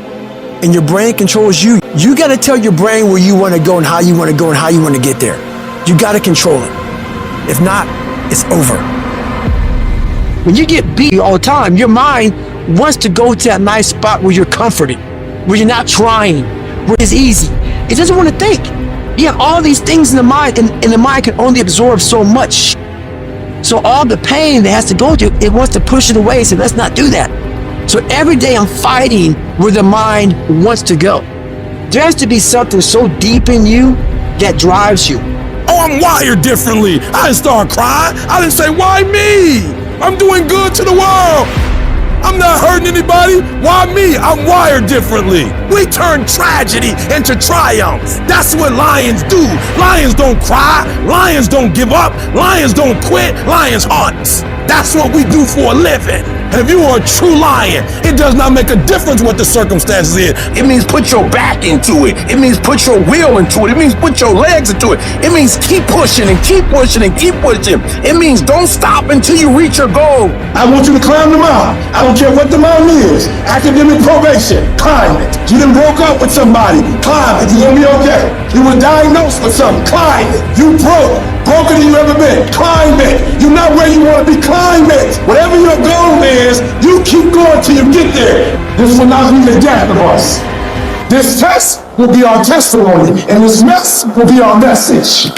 and your brain controls you, you gotta tell your brain where you wanna go and how you wanna go and how you wanna get there. You gotta control it. If not, it's over. When you get beat all the time, your mind wants to go to that nice spot where you're comforted, where you're not trying, where it's easy. It doesn't want to think. You have all these things in the mind, and the mind can only absorb so much. So all the pain that has to go through, it wants to push it away and say, let's not do that. So every day I'm fighting where the mind wants to go. There has to be something so deep in you that drives you. Oh, I'm wired differently. I didn't start crying. I didn't say, why me? I'm doing good to the world. I'm not hurting anybody. Why me? I'm wired differently. We turn tragedy into triumph. That's what lions do. Lions don't cry. Lions don't give up. Lions don't quit. Lions hunt. That's what we do for a living. If you are a true lion, it does not make a difference what the circumstances is. It means put your back into it. It means put your will into it. It means put your legs into it. It means keep pushing and keep pushing and keep pushing. It means don't stop until you reach your goal. I want you to climb the mountain. I don't care what the mountain is. Academic probation, climb it. You done broke up with somebody, climb it. You're gonna be okay. You were diagnosed with something, climb it. You broker than you ever been, climb it. You're not where you want to be, climb it. Whatever your goal is, you keep going till you get there. This will not be the death of us. This test will be our testimony, and this mess will be our message.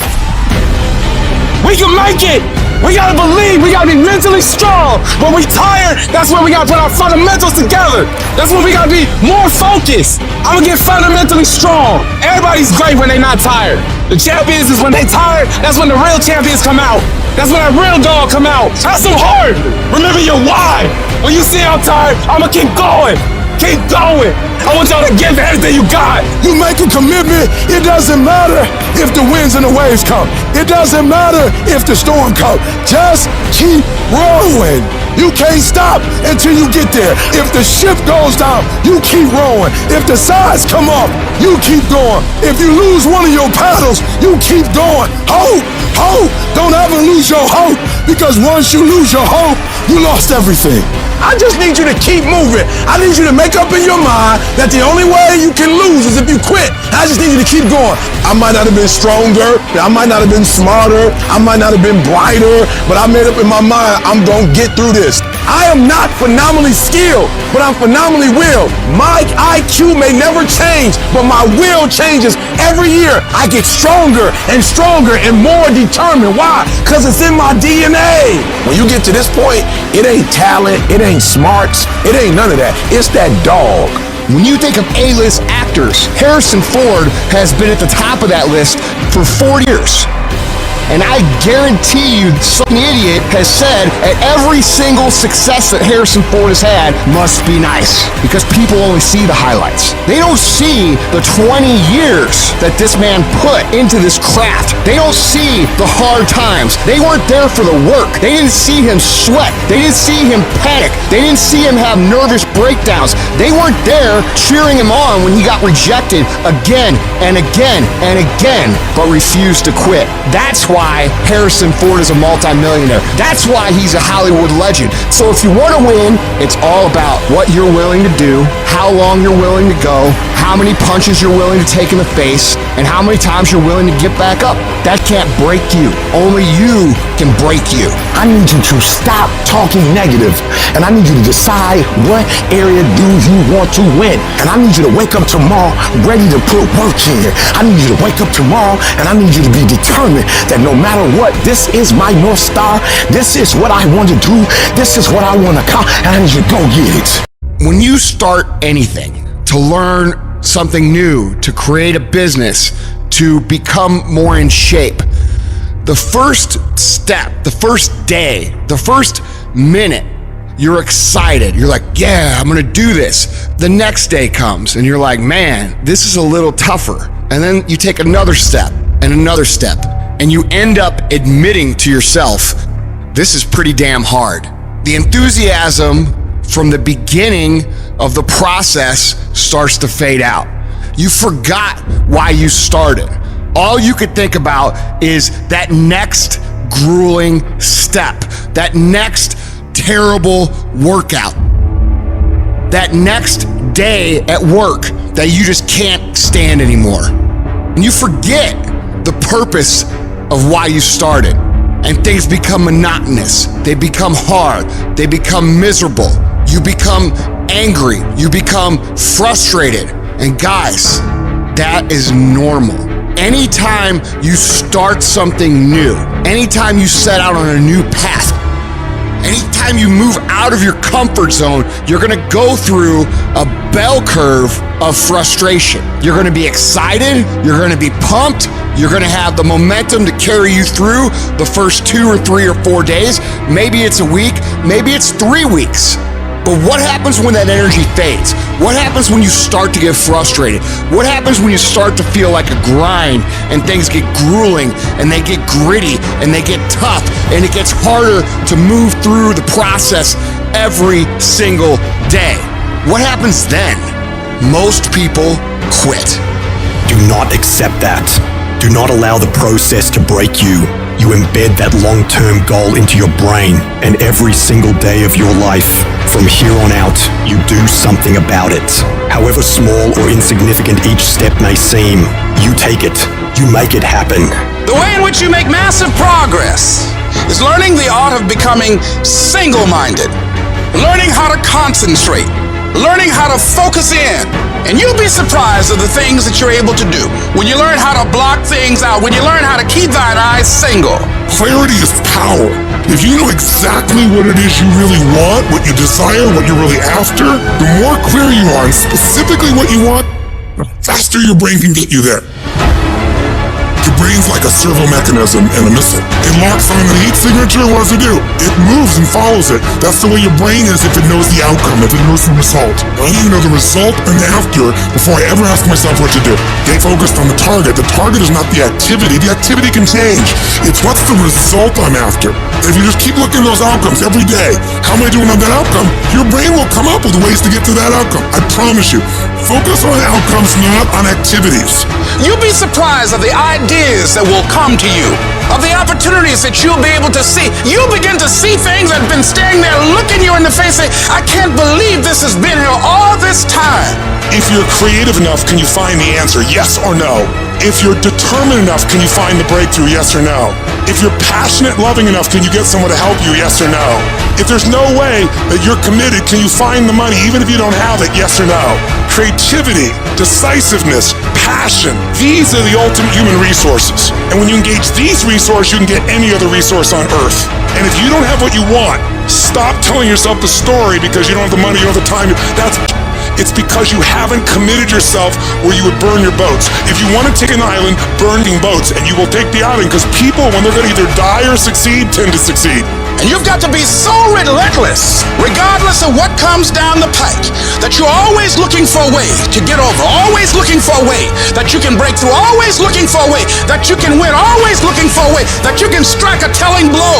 We can make it! We gotta believe, we gotta be mentally strong. When we tired, that's when we gotta put our fundamentals together. That's when we gotta be more focused. I'm gonna get fundamentally strong. Everybody's great when they're not tired. The champions is when they tired, that's when the real champions come out. That's when that real dog come out. That's some hard. Remember your why. When you see I'm tired, I'ma keep going. Keep going. I want y'all to give everything you got. You make a commitment. It doesn't matter if the winds and the waves come. It doesn't matter if the storm comes. Just keep rowing. You can't stop until you get there. If the ship goes down, you keep rowing. If the sides come off, you keep going. If you lose one of your paddles, you keep going. Hope, hope. Don't ever lose your hope, because once you lose your hope, you lost everything. I just need you to keep moving. I need you to make up in your mind that the only way you can lose is if you quit. I just need you to keep going. I might not have been stronger. I might not have been smarter. I might not have been brighter, but I made up in my mind, I'm gonna get through this. I am not phenomenally skilled, but I'm phenomenally willed. My IQ may never change, but my will changes every year. I get stronger and stronger and more determined. Why? Because it's in my DNA. When you get to this point, it ain't talent, it ain't smarts, it ain't none of that. It's that dog. When you think of A-list actors, Harrison Ford has been at the top of that list for 4 years. And I guarantee you, some idiot has said that every single success that Harrison Ford has had must be nice, because people only see the highlights. They don't see the 20 years that this man put into this craft. They don't see the hard times. They weren't there for the work. They didn't see him sweat. They didn't see him panic. They didn't see him have nervous breakdowns. They weren't there cheering him on when he got rejected again and again and again, but refused to quit. That's why Harrison Ford is a multi-millionaire. That's why he's a Hollywood legend. So if you want to win, it's all about what you're willing to do, how long you're willing to go, how many punches you're willing to take in the face, and how many times you're willing to get back up. That can't break you. Only you can break you. I need you to stop talking negative, and I need you to decide what area do you want to win. And I need you to wake up tomorrow ready to put work in. I need you to wake up tomorrow, and I need you to be determined that no matter what, this is my North Star. This is what I want to do. This is what I want to accomplish, and I need you to go get it. When you start anything, to learn something new, to create a business, to become more in shape, the first step, the first day, the first minute, you're excited. You're like, yeah, I'm gonna do this. The next day comes and you're like, man, this is a little tougher. And then you take another step and another step, and you end up admitting to yourself, this is pretty damn hard. The enthusiasm from the beginning of the process starts to fade out. You forgot why you started. All you could think about is that next grueling step, that next terrible workout, that next day at work that you just can't stand anymore. And you forget the purpose of why you started. And things become monotonous. They become hard. They become miserable. You become angry. You become frustrated. And guys, that is normal. Anytime you start something new, anytime you set out on a new path, anytime you move out of your comfort zone, you're gonna go through a bell curve of frustration. You're gonna be excited, you're gonna be pumped, you're gonna have the momentum to carry you through the first 2 or 3 or 4 days. Maybe it's a week, maybe it's 3 weeks. But what happens when that energy fades? What happens when you start to get frustrated? What happens when you start to feel like a grind and things get grueling and they get gritty and they get tough and it gets harder to move through the process every single day. What happens then? Most people quit. Do not accept that. Do not allow the process to break you. You embed that long-term goal into your brain, and every single day of your life, from here on out, you do something about it. However small or insignificant each step may seem, you take it. You make it happen. The way in which you make massive progress is learning the art of becoming single-minded, learning how to concentrate, learning how to focus in. And you'll be surprised at the things that you're able to do when you learn how to block things out, when you learn how to keep thine eyes single. Clarity is power. If you know exactly what it is you really want, what you desire, what you're really after, the more clear you are on specifically what you want, the faster your brain can get you there. Your brain's like a servo mechanism and a missile. It locks on the heat signature, what does it do? It moves and follows it. That's the way your brain is if it knows the outcome, if it knows the result. I need to know the result and the after before I ever ask myself what to do. Get focused on the target. The target is not the activity. The activity can change. It's what's the result I'm after. If you just keep looking at those outcomes every day, how am I doing on that outcome? Your brain will come up with ways to get to that outcome. I promise you. Focus on outcomes, not on activities. You'll be surprised at the ideas that will come to you, of the opportunities that you'll be able to see. You'll begin to see things that have been staring there, looking you in the face, saying, I can't believe this has been here all this time. If you're creative enough, can you find the answer? Yes or no? If you're determined enough, can you find the breakthrough? Yes or no? If you're passionate, loving enough, can you get someone to help you? Yes or no? If there's no way that you're committed, can you find the money even if you don't have it? Yes or no? Creativity, decisiveness, passion, these are the ultimate human resources. And when you engage these resources, you can get any other resource on earth. And if you don't have what you want, stop telling yourself the story because you don't have the money, you don't have the time. It's because you haven't committed yourself where you would burn your boats. If you want to take an island, burning boats, and you will take the island because people, when they're going to either die or succeed, tend to succeed. And you've got to be so relentless, regardless of what comes down the pike, that you're always looking for a way to get over, always looking for a way that you can break through, always looking for a way that you can win, always looking for a way that you can strike a telling blow.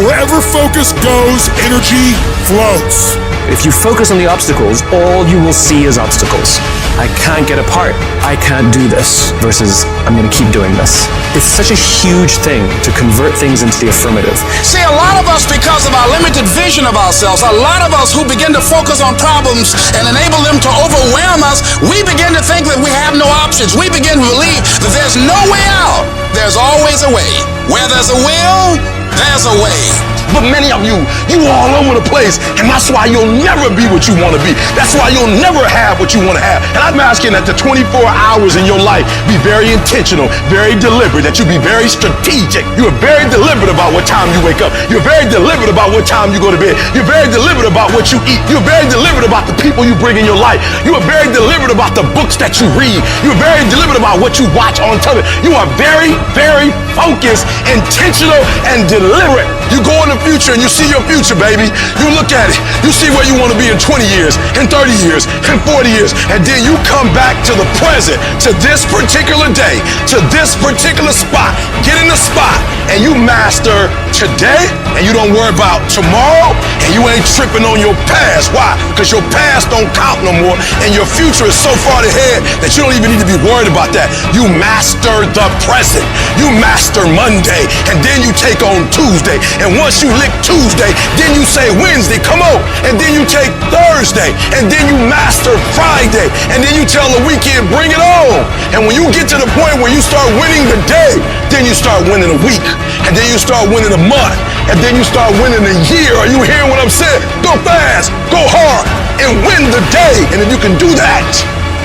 Wherever focus goes, energy flows. If you focus on the obstacles, all you will see is obstacles. I can't get apart. I can't do this versus I'm going to keep doing this. It's such a huge thing to convert things into the affirmative. See, a lot of us, because of our limited vision of ourselves, a lot of us who begin to focus on problems and enable them to overwhelm us, we begin to think that we have no options. We begin to believe that there's no way out. There's always a way. Where there's a will, there's a way. But many of you all over the place, and that's why you'll never be what you want to be. That's why you'll never have what you want to have. And I'm asking that the 24 hours in your life be very intentional, very deliberate, that you be very strategic. You are very deliberate about what time you wake up. You're very deliberate about what time you go to bed. You're very deliberate about what you eat. You're very deliberate about the people you bring in your life. You are very deliberate about the books that you read. You're very deliberate about what you watch on television. You are very, very focused, intentional, and deliberate. You go in the future and you see your future, baby. You look at it. You see where you want to be in 20 years, in 30 years, in 40 years. And then you come back to the present, to this particular day, to this particular spot. Get in the spot and you master today, and you don't worry about tomorrow, and you ain't tripping on your past. Why? Because your past don't count no more, and your future is so far ahead that you don't even need to be worried about that. You master the present. You master Monday, and then you take on Tuesday. And once you lick Tuesday, then you say Wednesday, come on. And then you take Thursday, and then you master Friday, and then you tell the weekend, bring it on. And when you get to the point where you start winning the day, then you start winning a week, and then you start winning a month, and then you start winning a year. Are you hearing what I'm saying? Go fast, go hard, and win the day. And if you can do that,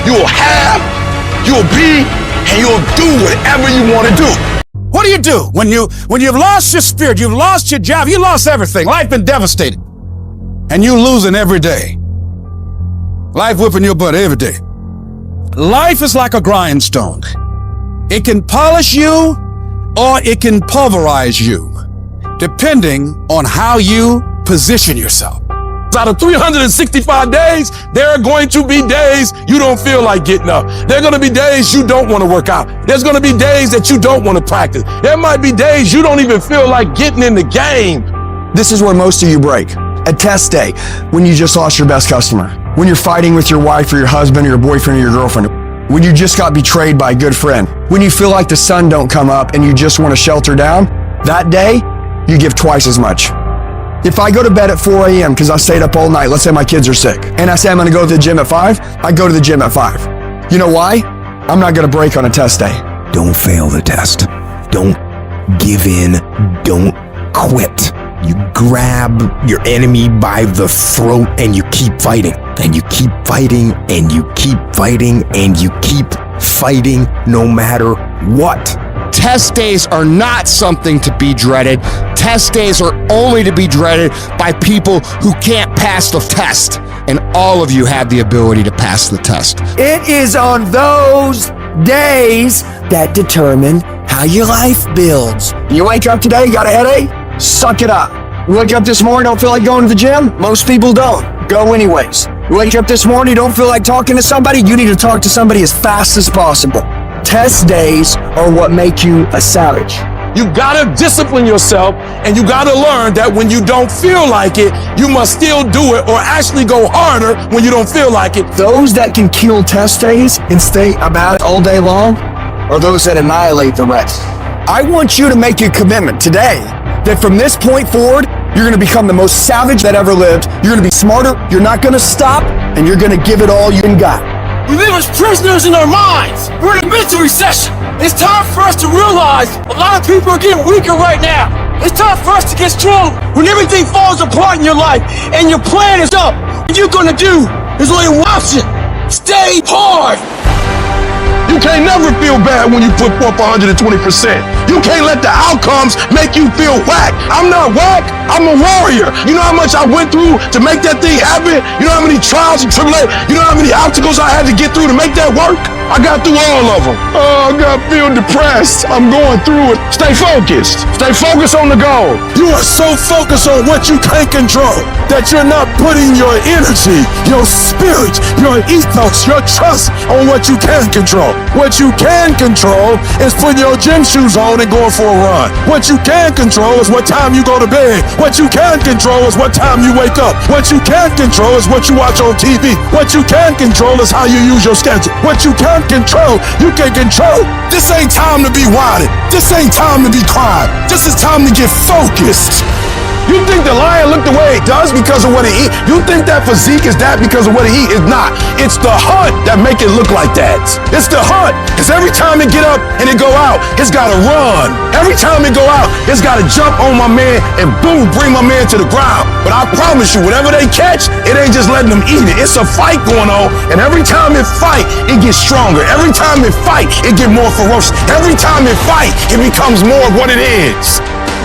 you'll have, you'll be, and you'll do whatever you want to do. What do when you've lost your spirit, you've lost your job, you lost everything, life been devastated, and you losing every day, life whipping your butt every day? Life is like a grindstone. It can polish you or it can pulverize you, depending on how you position yourself. Out of 365 days, there are going to be days you don't feel like getting up. There are going to be days you don't want to work out. There's going to be days that you don't want to practice. There might be days you don't even feel like getting in the game. This is where most of you break. A test day, when you just lost your best customer. When you're fighting with your wife or your husband or your boyfriend or your girlfriend. When you just got betrayed by a good friend. When you feel like the sun don't come up and you just want to shelter down. That day, you give twice as much. If I go to bed at 4 a.m. because I stayed up all night, let's say my kids are sick, and I say I'm going to go to the gym at 5, I go to the gym at 5. You know why? I'm not going to break on a test day. Don't fail the test. Don't give in. Don't quit. You grab your enemy by the throat and you keep fighting. And you keep fighting and you keep fighting and you keep fighting no matter what. Test days are not something to be dreaded. Test days are only to be dreaded by people who can't pass the test. And all of you have the ability to pass the test. It is on those days that determine how your life builds. You wake up today, got a headache? Suck it up. You wake up this morning, don't feel like going to the gym? Most people don't. Go anyways. You wake up this morning, don't feel like talking to somebody? You need to talk to somebody as fast as possible. Test days are what make you a savage. You gotta discipline yourself, and you gotta learn that when you don't feel like it, you must still do it or actually go harder when you don't feel like it. Those that can kill test days and stay about it all day long are those that annihilate the rest. I want you to make a commitment today that from this point forward, you're gonna become the most savage that ever lived. You're gonna be smarter, you're not gonna stop, and you're gonna give it all you got. We live as prisoners in our minds. We're in a mental recession. It's time for us to realize a lot of people are getting weaker right now. It's time for us to get strong. When everything falls apart in your life and your plan is up, what you're gonna do is only one option. Stay hard. You can't never feel bad when you put forth 120%. You can't let the outcomes make you feel whack. I'm not whack, I'm a warrior. You know how much I went through to make that thing happen? You know how many trials and tribulations, you know how many obstacles I had to get through to make that work? I got through all of them. Oh, I feel depressed. I'm going through it. Stay focused. Stay focused on the goal. You are so focused on what you can't control that you're not putting your energy, your spirit, your ethos, your trust on what you can control. What you can control is putting your gym shoes on and going for a run. What you can control is what time you go to bed. What you can control is what time you wake up. What you can control is what you watch on TV. What you can control is how you use your schedule. What you can control, you can control. This ain't time to be whining. This ain't time to be crying. This is time to get focused. You think the lion look the way it does because of what it eat? You think that physique is that because of what it eat? It's not. It's the hunt that make it look like that. It's the hunt. Because every time it get up and it go out, it's got to run. Every time it go out, it's got to jump on my man and boom, bring my man to the ground. But I promise you, whatever they catch, it ain't just letting them eat it. It's a fight going on. And every time it fight, it gets stronger. Every time it fight, it get more ferocious. Every time it fight, it becomes more of what it is.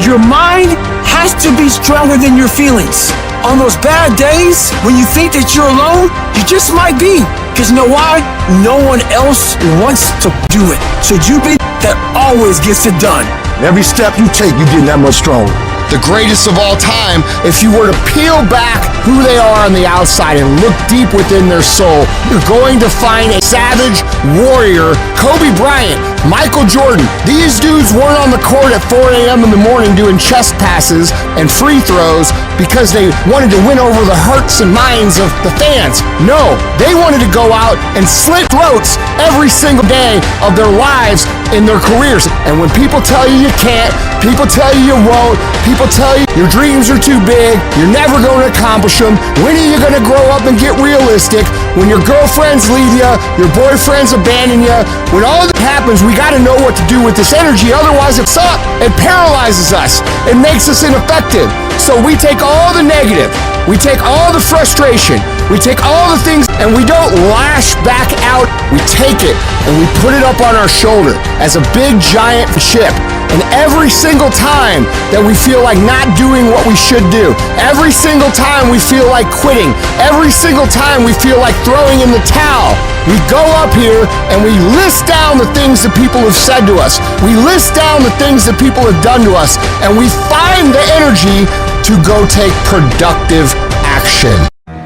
Your mind has to be stronger than your feelings. On those bad days, when you think that you're alone, you just might be. Because you know why? No one else wants to do it. So you be that always gets it done. Every step you take, you get that much stronger. The greatest of all time, if you were to peel back who they are on the outside and look deep within their soul, you're going to find a savage warrior. Kobe Bryant, Michael Jordan. These dudes weren't on the court at 4 a.m. in the morning doing chest passes and free throws because they wanted to win over the hearts and minds of the fans. No, they wanted to go out and slit throats every single day of their lives in their careers. And when people tell you you can't, people tell you you won't, people tell you your dreams are too big, you're never going to accomplish them, when are you going to grow up and get realistic? When your girlfriends leave you, your boyfriends abandon you, when all that happens, we got to know what to do with this energy, otherwise it's up. It paralyzes us. It makes us ineffective. So we take all the negative, we take all the frustration, we take all the things, and we don't lash back out. We take it and we put it up on our shoulder as a big giant chip. And every single time that we feel like not doing what we should do, every single time we feel like quitting, every single time we feel like throwing in the towel, we go up here and we list down the things that people have said to us. We list down the things that people have done to us, and we find the energy to go take productive action.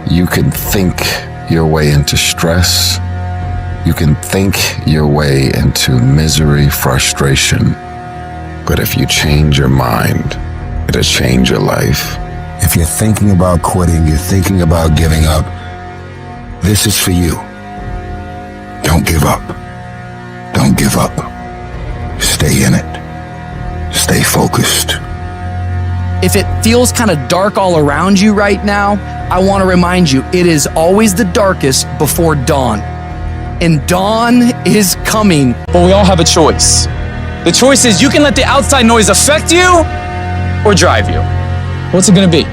You can think your way into stress. You can think your way into misery, frustration. But if you change your mind, it'll change your life. If you're thinking about quitting, you're thinking about giving up, this is for you. Don't give up. Don't give up. Stay in it. Stay focused. If it feels kind of dark all around you right now, I want to remind you, it is always the darkest before dawn. And dawn is coming. But we all have a choice. The choice is you can let the outside noise affect you or drive you. What's it gonna be?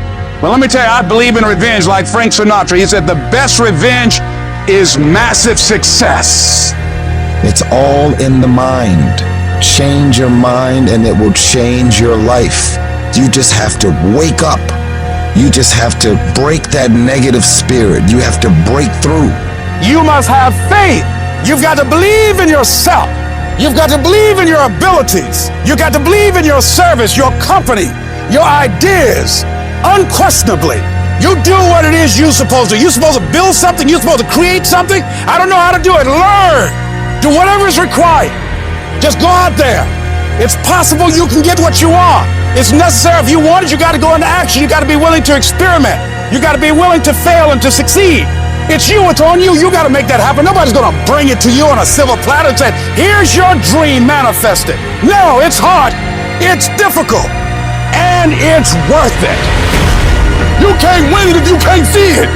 Well, let me tell you, I believe in revenge like Frank Sinatra. He said the best revenge is massive success. It's all in the mind. Change your mind and it will change your life. You just have to wake up. You just have to break that negative spirit. You have to break through. You must have faith. You've got to believe in yourself. You've got to believe in your abilities. You've got to believe in your service, your company, your ideas. Unquestionably, you do what it is you're supposed to. You're supposed to build something. You're supposed to create something. I don't know how to do it. Learn. Do whatever is required. Just go out there. It's possible you can get what you want. It's necessary. If you want it, you got to go into action. You got to be willing to experiment. You got to be willing to fail and to succeed. It's you, it's on you. You got to make that happen. Nobody's going to bring it to you on a silver platter and say, here's your dream manifested. No, it's hard. It's difficult. And it's worth it. You can't win it if you can't see it.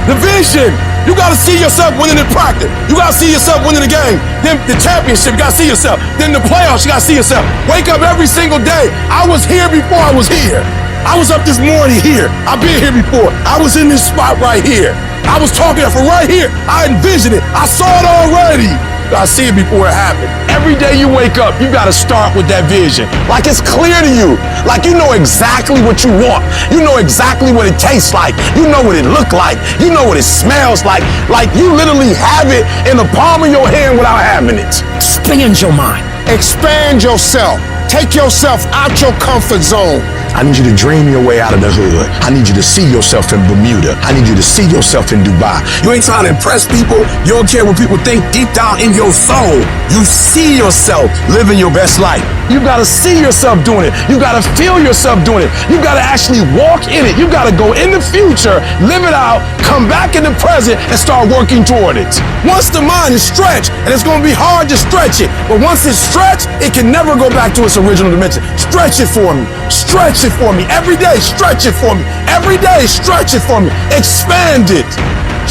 The vision. You got to see yourself winning in practice. You got to see yourself winning the game. Then the championship, you got to see yourself. Then the playoffs, you got to see yourself. Wake up every single day. I was here before I was here. I was up this morning here. I've been here before. I was in this spot right here. I was talking from right here. I envisioned it. I saw it already. I see it before it happened. Every day you wake up, you gotta start with that vision. Like it's clear to you. Like you know exactly what you want. You know exactly what it tastes like. You know what it looks like. You know what it smells like. Like you literally have it in the palm of your hand without having it. Expand your mind. Expand yourself. Take yourself out your comfort zone. I need you to dream your way out of the hood. I need you to see yourself in Bermuda. I need you to see yourself in Dubai. You ain't trying to impress people. You don't care what people think deep down in your soul. You see yourself living your best life. You gotta see yourself doing it. You gotta feel yourself doing it. You gotta actually walk in it. You gotta go in the future, live it out, come back in the present, and start working toward it. Once the mind is stretched, and it's gonna be hard to stretch it, but once it's stretched, it can never go back to its original dimension. Stretch it for me. Stretch it for me. Every day, stretch it for me. Every day, stretch it for me. Expand it.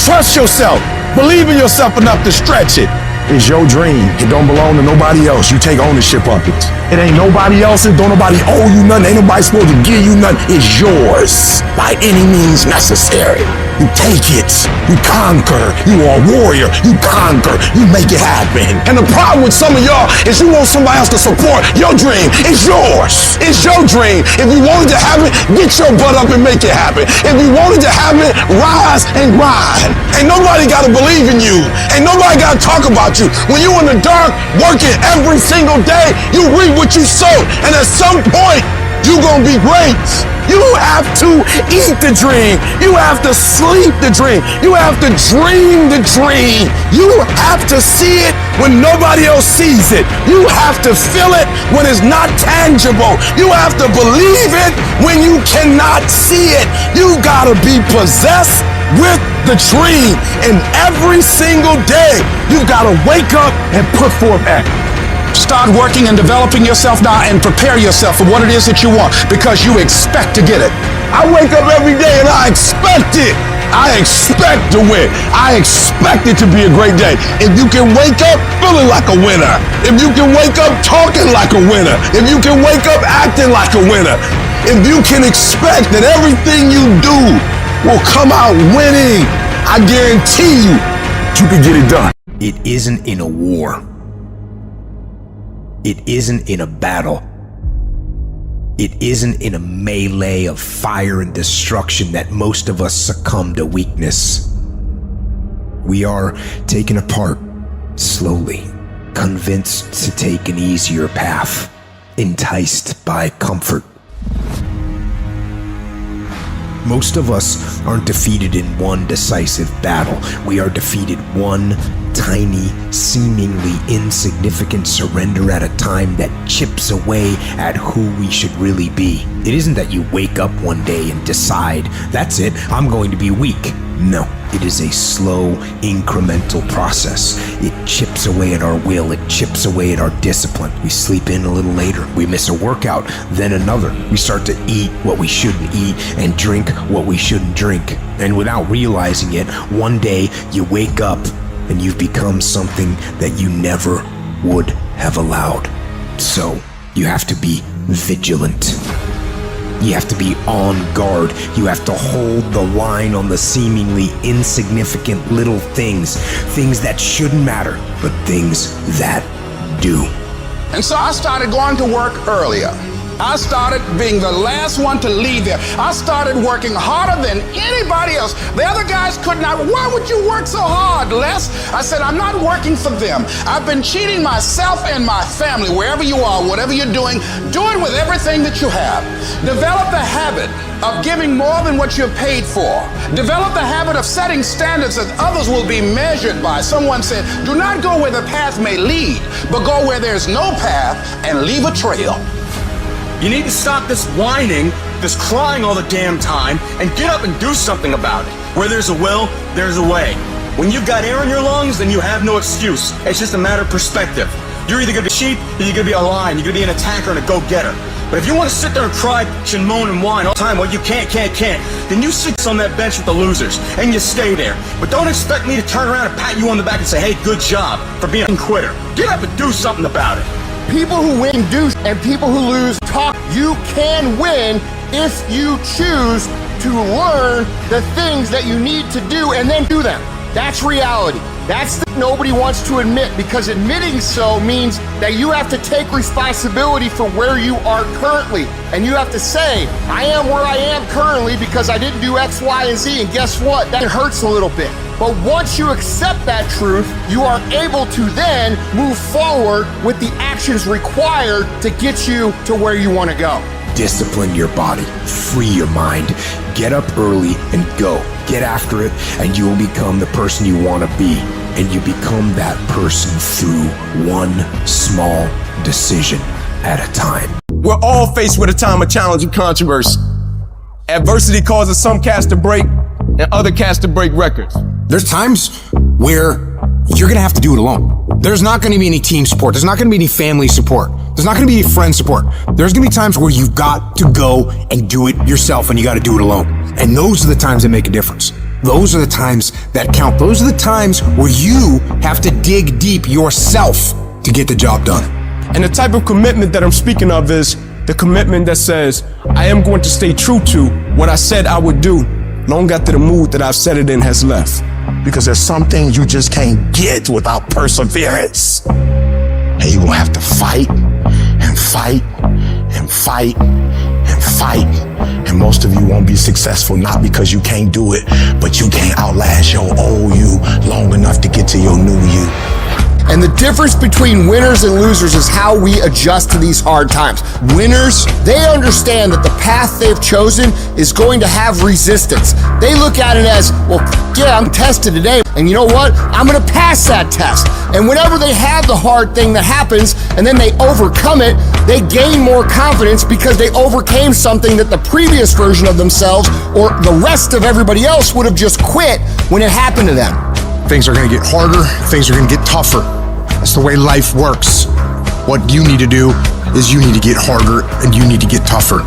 Trust yourself. Believe in yourself enough to stretch it. It's your dream. It don't belong to nobody else. You take ownership of it. It ain't nobody else's. Don't nobody owe you nothing. Ain't nobody supposed to give you nothing. It's yours by any means necessary. You take it. You conquer. You are a warrior. You conquer. You make it happen. And the problem with some of y'all is you want somebody else to support your dream. It's yours. It's your dream. If you wanted to have it, get your butt up and make it happen. If you wanted to have it, rise and grind. Ain't nobody got to believe in you. Ain't nobody got to talk about you. When you in the dark, working every single day, you reap what you sow. And at some point, you gonna be great. You have to eat the dream. You have to sleep the dream. You have to dream the dream. You have to see it when nobody else sees it. You have to feel it when it's not tangible. You have to believe it when you cannot see it. You gotta be possessed with the dream. And every single day, you gotta wake up and put forth effort. Start working and developing yourself now and prepare yourself for what it is that you want because you expect to get it. I wake up every day and I expect it. I expect to win. I expect it to be a great day. If you can wake up feeling like a winner, if you can wake up talking like a winner, if you can wake up acting like a winner, if you can expect that everything you do will come out winning, I guarantee you can get it done. It isn't in a war. It isn't in a battle. It isn't in a melee of fire and destruction that most of us succumb to weakness. We are taken apart slowly, convinced to take an easier path, enticed by comfort. Most of us aren't defeated in one decisive battle. We are defeated one tiny, seemingly insignificant surrender at a time that chips away at who we should really be. It isn't that you wake up one day and decide, that's it, I'm going to be weak. No, it is a slow, incremental process. It chips away at our will, it chips away at our discipline. We sleep in a little later, we miss a workout, then another. We start to eat what we shouldn't eat and drink what we shouldn't drink. And without realizing it, one day you wake up and you've become something that you never would have allowed. So, you have to be vigilant. You have to be on guard. You have to hold the line on the seemingly insignificant little things. Things that shouldn't matter, but things that do. And so I started going to work earlier. I started being the last one to leave there. I started working harder than anybody else. The other guys could not. Why would you work so hard, Les? I said, I'm not working for them. I've been cheating myself and my family. Wherever you are, whatever you're doing, do it with everything that you have. Develop the habit of giving more than what you're paid for. Develop the habit of setting standards that others will be measured by. Someone said, do not go where the path may lead, but go where there's no path and leave a trail. You need to stop this whining, this crying all the damn time, and get up and do something about it. Where there's a will, there's a way. When you've got air in your lungs, then you have no excuse. It's just a matter of perspective. You're either gonna be cheap, or you're gonna be a lion. You're gonna be an attacker and a go-getter. But if you want to sit there and cry, and moan and whine all the time, well, you can't, then you sit on that bench with the losers, and you stay there. But don't expect me to turn around and pat you on the back and say, hey, good job for being a quitter. Get up and do something about it. People who win do, and people who lose talk. You can win if you choose to learn the things that you need to do and then do them. That's reality. That's what nobody wants to admit, because admitting so means that you have to take responsibility for where you are currently. And you have to say, I am where I am currently because I didn't do X, Y, and Z. And guess what? That hurts a little bit. But once you accept that truth, you are able to then move forward with the actions required to get you to where you want to go. Discipline your body, free your mind, get up early and go. Get after it, and you will become the person you want to be. And you become that person through one small decision at a time. We're all faced with a time of challenge and controversy. Adversity causes some cats to break and other cats to break records. There's times where you're gonna have to do it alone. There's not gonna be any team support. There's not gonna be any family support. There's not gonna be any friend support. There's gonna be times where you've got to go and do it yourself, and you gotta do it alone. And those are the times that make a difference. Those are the times that count. Those are the times where you have to dig deep yourself to get the job done. And the type of commitment that I'm speaking of is the commitment that says, I am going to stay true to what I said I would do, long after the mood that I've set it in has left. Because there's some things you just can't get without perseverance. And you're gonna have to fight and fight and fight and fight. And most of you won't be successful, not because you can't do it, but you can't outlast your old you long enough to get to your new you. And the difference between winners and losers is how we adjust to these hard times. Winners, they understand that the path they've chosen is going to have resistance. They look at it as, well, yeah, I'm tested today, and you know what? I'm gonna pass that test. And whenever they have the hard thing that happens, and then they overcome it, they gain more confidence because they overcame something that the previous version of themselves or the rest of everybody else would have just quit when it happened to them. Things are gonna get harder, things are gonna get tougher. That's the way life works. What you need to do is you need to get harder and you need to get tougher.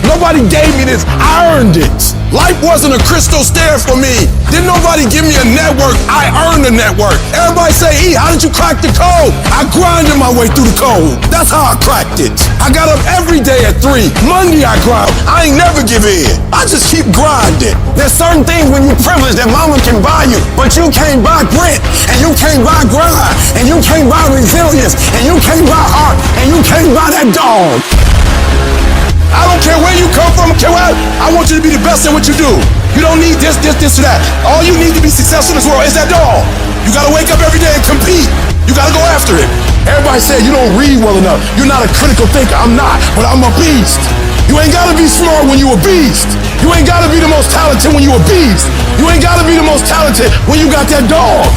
Nobody gave me this, I earned it. Life wasn't a crystal stair for me. Didn't nobody give me a network, I earned the network. Everybody say, E, how did you crack the code? I grinded my way through the code. That's how I cracked it. I got up every day at 3. Monday I grind, I ain't never give in. I just keep grinding. There's certain things when you're privileged that mama can buy you, but you can't buy grit, and you can't buy grind, and you can't buy resilience, and you can't buy heart, and you can't buy that dog. I don't care where you come from, I want you to be the best at what you do. You don't need this, or that. All you need to be successful in this world is that dog. You gotta wake up every day and compete. You gotta go after it. Everybody said you don't read well enough. You're not a critical thinker. I'm not, but I'm a beast. You ain't gotta be smart when you a beast. You ain't gotta be the most talented when you a beast. You ain't gotta be the most talented when you got that dog.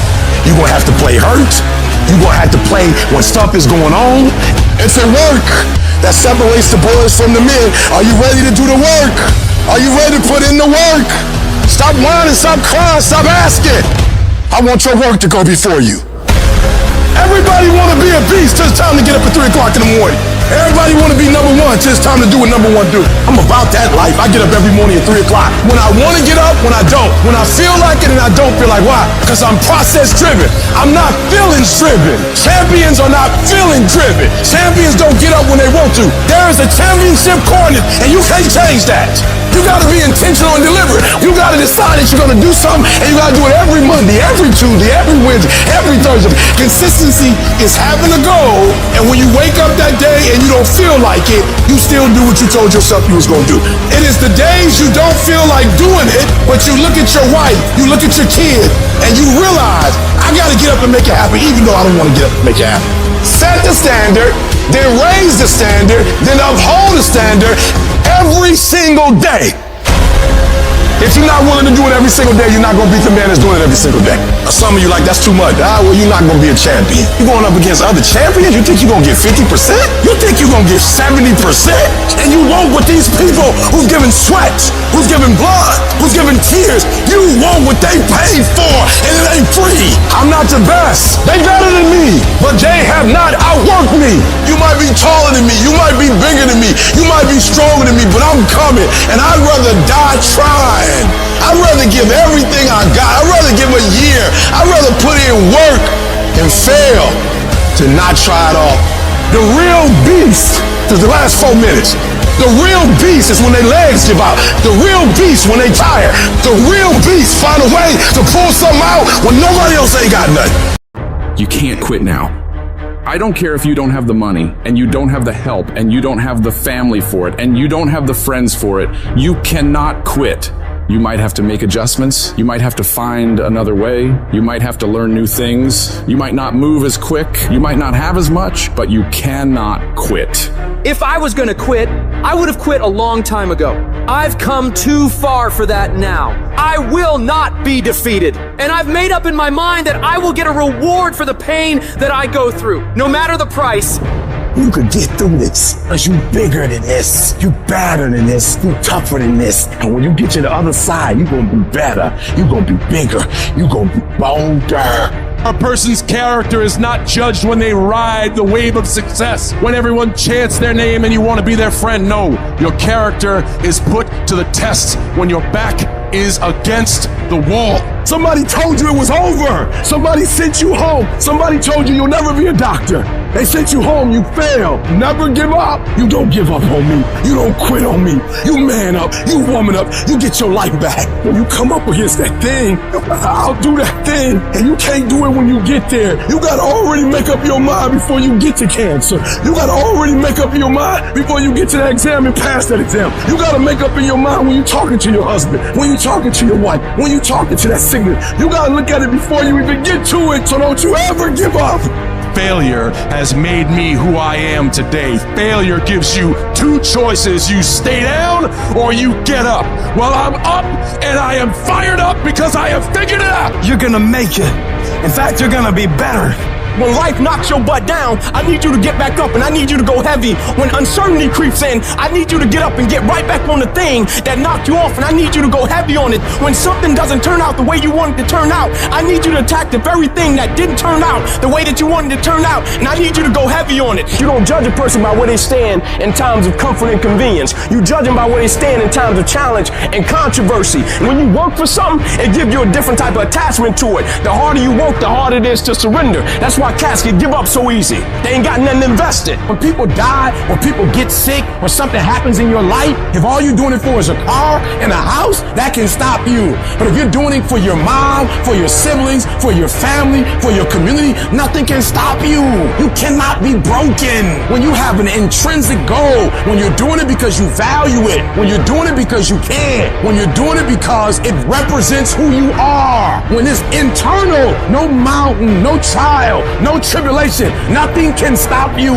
You gonna have to play hurt. You gonna have to play when stuff is going on. It's a work that separates the boys from the men. Are you ready to do the work? Are you ready to put in the work? Stop whining, stop crying, stop asking. I want your work to go before you. Everybody want to be a beast till it's time to get up at 3 o'clock in the morning. Everybody want to be number one till it's time to do what number one do. I'm about that life. I get up every morning at 3 o'clock. When I want to get up, when I don't. When I feel like it and I don't feel like why? Because I'm process driven. I'm not feelings driven. Champions are not feeling driven. Champions don't get up when they want to. There is a championship coordinate and you can't change that. You gotta be intentional and deliberate. You gotta decide that you're gonna do something and you gotta do it every Monday, every Tuesday, every Wednesday, every Thursday. Consistency is having a goal, and when you wake up that day and you don't feel like it, you still do what you told yourself you was gonna do. It is the days you don't feel like doing it, but you look at your wife, you look at your kid, and you realize, I gotta get up and make it happen, even though I don't wanna get up and make it happen. Set the standard, then raise the standard, then uphold the standard every single day. If you're not willing to do it every single day, you're not going to beat the man that's doing it every single day. Some of you like, that's too much. Well, you're not going to be a champion. You're going up against other champions? You think you're going to get 50%? You think you're going to get 70%? And you want what these people who's giving sweat, who's giving blood, who's giving tears, you want what they paid for, and it ain't free. I'm not the best. They better than me, but they have not outworked me. You might be taller than me. You might be bigger than me. You might be stronger than me, but I'm coming, and I'd rather die trying. I'd rather give everything I got. I'd rather give a year. I'd rather put in work and fail to not try it all. The real beast is the last 4 minutes. The real beast is when their legs give out. The real beast when they tired. The real beast find a way to pull something out when nobody else ain't got nothing. You can't quit now. I don't care if you don't have the money, and you don't have the help, and you don't have the family for it, and you don't have the friends for it. You cannot quit. You might have to make adjustments. You might have to find another way. You might have to learn new things. You might not move as quick. You might not have as much, but you cannot quit. If I was gonna quit, I would have quit a long time ago. I've come too far for that now. I will not be defeated. And I've made up in my mind that I will get a reward for the pain that I go through, no matter the price. You could get through this, because you bigger than this, you badder than this, you tougher than this. And when you get to the other side, you're gonna be better, you're gonna be bigger, you're gonna be bolder. A person's character is not judged when they ride the wave of success, when everyone chants their name and you want to be their friend. No, your character is put to the test when your back is against the wall. Somebody told you it was over. Somebody sent you home. Somebody told you you'll never be a doctor. They sent you home, you failed. Never give up. You don't give up on me. You don't quit on me. You man up, you woman up, you get your life back. When you come up against that thing, I'll do that thing. And you can't do it when you get there. You gotta already make up your mind before you get to cancer. You gotta already make up your mind before you get to that exam and pass that exam. You gotta make up in your mind when you're talking to your husband, when you're talking to your wife, when you're talking to that sickness. You gotta look at it before you even get to it, so don't you ever give up. Failure has made me who I am today. Failure gives you two choices. You stay down or you get up. Well, I'm up and I am fired up because I have figured it out. You're gonna make it. In fact, you're gonna be better. When life knocks your butt down, I need you to get back up and I need you to go heavy. When uncertainty creeps in, I need you to get up and get right back on the thing that knocked you off, and I need you to go heavy on it. When something doesn't turn out the way you wanted to turn out, I need you to attack the very thing that didn't turn out the way that you wanted to turn out, and I need you to go heavy on it. You don't judge a person by where they stand in times of comfort and convenience. You judge them by where they stand in times of challenge and controversy. When you work for something, it gives you a different type of attachment to it. The harder you work, the harder it is to surrender. That's why cats can give up so easy. They ain't got nothing invested. When people die, or people get sick, or something happens in your life, if all you're doing it for is a car and a house, that can stop you. But if you're doing it for your mom, for your siblings, for your family, for your community, nothing can stop you. You cannot be broken. When you have an intrinsic goal, when you're doing it because you value it, when you're doing it because you can, when you're doing it because it represents who you are, when it's internal, no mountain, no trial, no tribulation, nothing can stop you.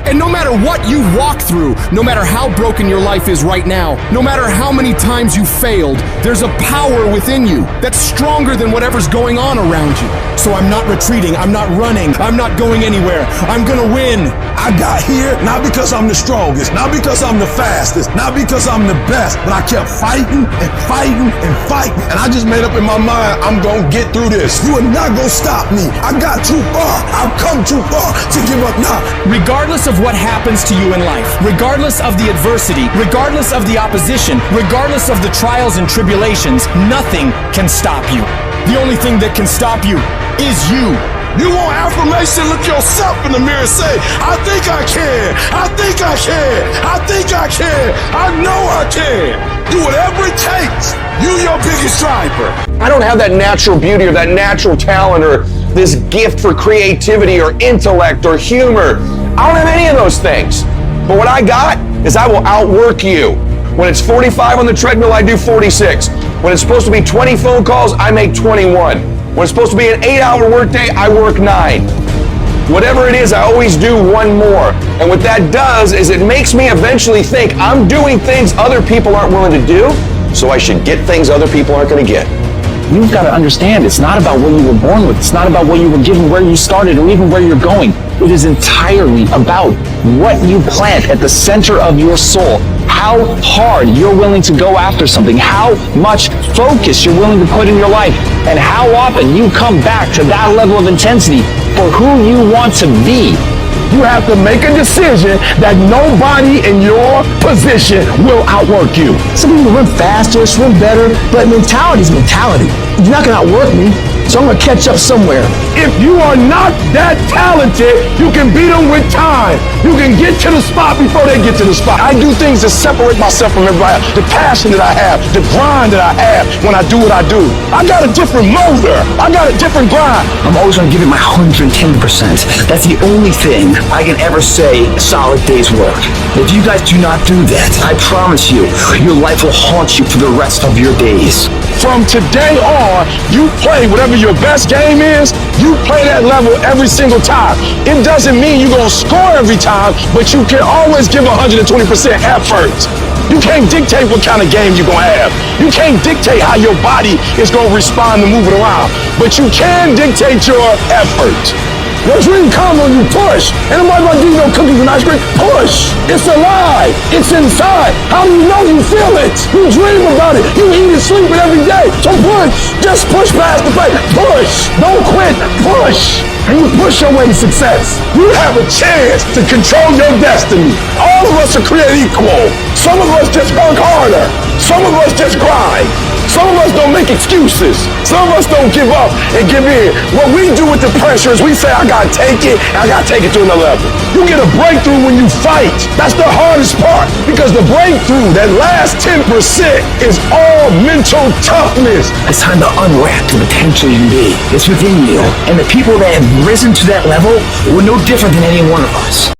And no matter what you walk through, no matter how broken your life is right now, no matter how many times you failed, there's a power within you that's stronger than whatever's going on around you. So I'm not retreating, I'm not running, I'm not going anywhere. I'm gonna win. I got here not because I'm the strongest, not because I'm the fastest, not because I'm the best, but I kept fighting and fighting and fighting. And I just made up in my mind, I'm gonna get through this. You are not gonna stop me. I got too far. I've come too far to give up now. Regardless of what happens to you in life, regardless of the adversity, regardless of the opposition, regardless of the trials and tribulations, nothing can stop you. The only thing that can stop you is you. You want affirmation? Look yourself in the mirror and say, I think I can. I think I can. I think I can. I know I can. Do whatever it takes. You your biggest driver. I don't have that natural beauty or that natural talent or this gift for creativity or intellect or humor. I don't have any of those things. But what I got is I will outwork you. When it's 45 on the treadmill, I do 46. When it's supposed to be 20 phone calls, I make 21. When it's supposed to be an 8-hour workday, I work 9. Whatever it is, I always do one more. And what that does is it makes me eventually think I'm doing things other people aren't willing to do, so I should get things other people aren't going to get. You've got to understand, it's not about what you were born with. It's not about what you were given, where you started, or even where you're going. It is entirely about what you plant at the center of your soul. How hard you're willing to go after something, how much focus you're willing to put in your life, and how often you come back to that level of intensity for who you want to be. You have to make a decision that nobody in your position will outwork you. Some people run faster, swim better, but mentality is mentality. You're not gonna outwork me, so I'm gonna catch up somewhere. If you are not that talented, you can beat them with time. You can get to the spot before they get to the spot. I do things to separate myself from everybody else. The passion that I have, the grind that I have when I do what I do. I got a different motor. I got a different grind. I'm always gonna give it my 110%. That's the only thing I can ever say a solid day's work. If you guys do not do that, I promise you, your life will haunt you for the rest of your days. From today on, you play whatever your best game is, you play that level every single time. It doesn't mean you're going to score every time, but you can always give 120% effort. You can't dictate what kind of game you're going to have. You can't dictate how your body is going to respond to moving around, but you can dictate your effort. Your dream comes when you push. And nobody gonna give you no cookies and ice cream. Push. It's alive. It's inside. How do you know you feel it? You dream about it. You eat and sleep it every day. So push. Just push past the plate. Push. Don't quit. Push. And you push your way to success. You have a chance to control your destiny. All of us are created equal. Some of us just work harder. Some of us just grind. Some of us don't make excuses. Some of us don't give up and give in. What we do with the pressure is we say, I gotta take it, and I gotta take it to another level. You get a breakthrough when you fight. That's the hardest part, because the breakthrough, that last 10%, is all mental toughness. It's time to unwrap the potential you can be. It's within you. And the people that have risen to that level were no different than any one of us.